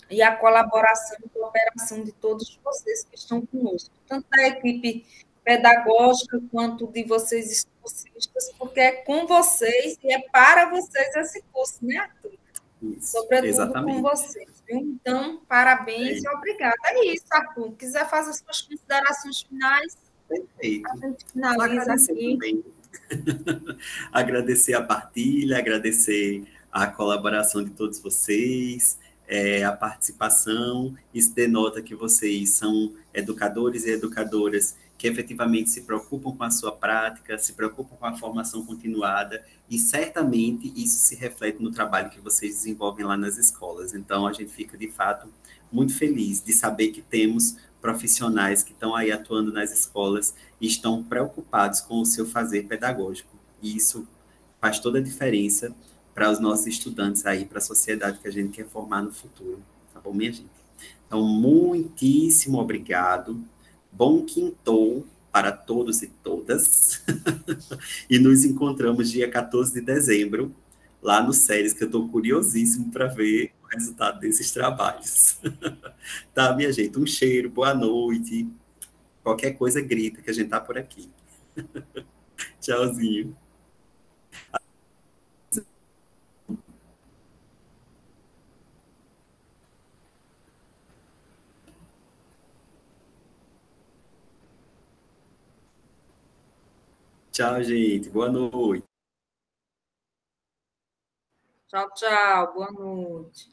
e a colaboração e cooperação de todos vocês que estão conosco, tanto da equipe pedagógica quanto de vocês excursistas, porque é com vocês e é para vocês esse curso, né, Arthur? Isso, Sobretudo com exatamente. vocês. Viu? Então, parabéns e obrigada. É isso, Arthur. Quiser fazer as suas considerações finais, Perfeito. a gente Só finaliza agradecer aqui. também. Agradecer a partilha, agradecer a colaboração de todos vocês, a participação. Isso denota que vocês são educadores e educadoras que efetivamente se preocupam com a sua prática, se preocupam com a formação continuada, e certamente isso se reflete no trabalho que vocês desenvolvem lá nas escolas. Então, a gente fica, de fato, muito feliz de saber que temos profissionais que estão aí atuando nas escolas e estão preocupados com o seu fazer pedagógico. E isso faz toda a diferença para os nossos estudantes aí, para a sociedade que a gente quer formar no futuro. Tá bom, minha gente? Então, muitíssimo obrigado. Bom quintou para todos e todas. E nos encontramos dia 14 de dezembro, lá no SERES, que eu estou curiosíssimo para ver o resultado desses trabalhos. Tá, minha gente? Um cheiro, boa noite. Qualquer coisa, grita que a gente tá por aqui. Tchauzinho. Tchau, gente. Boa noite. Tchau, tchau. Boa noite.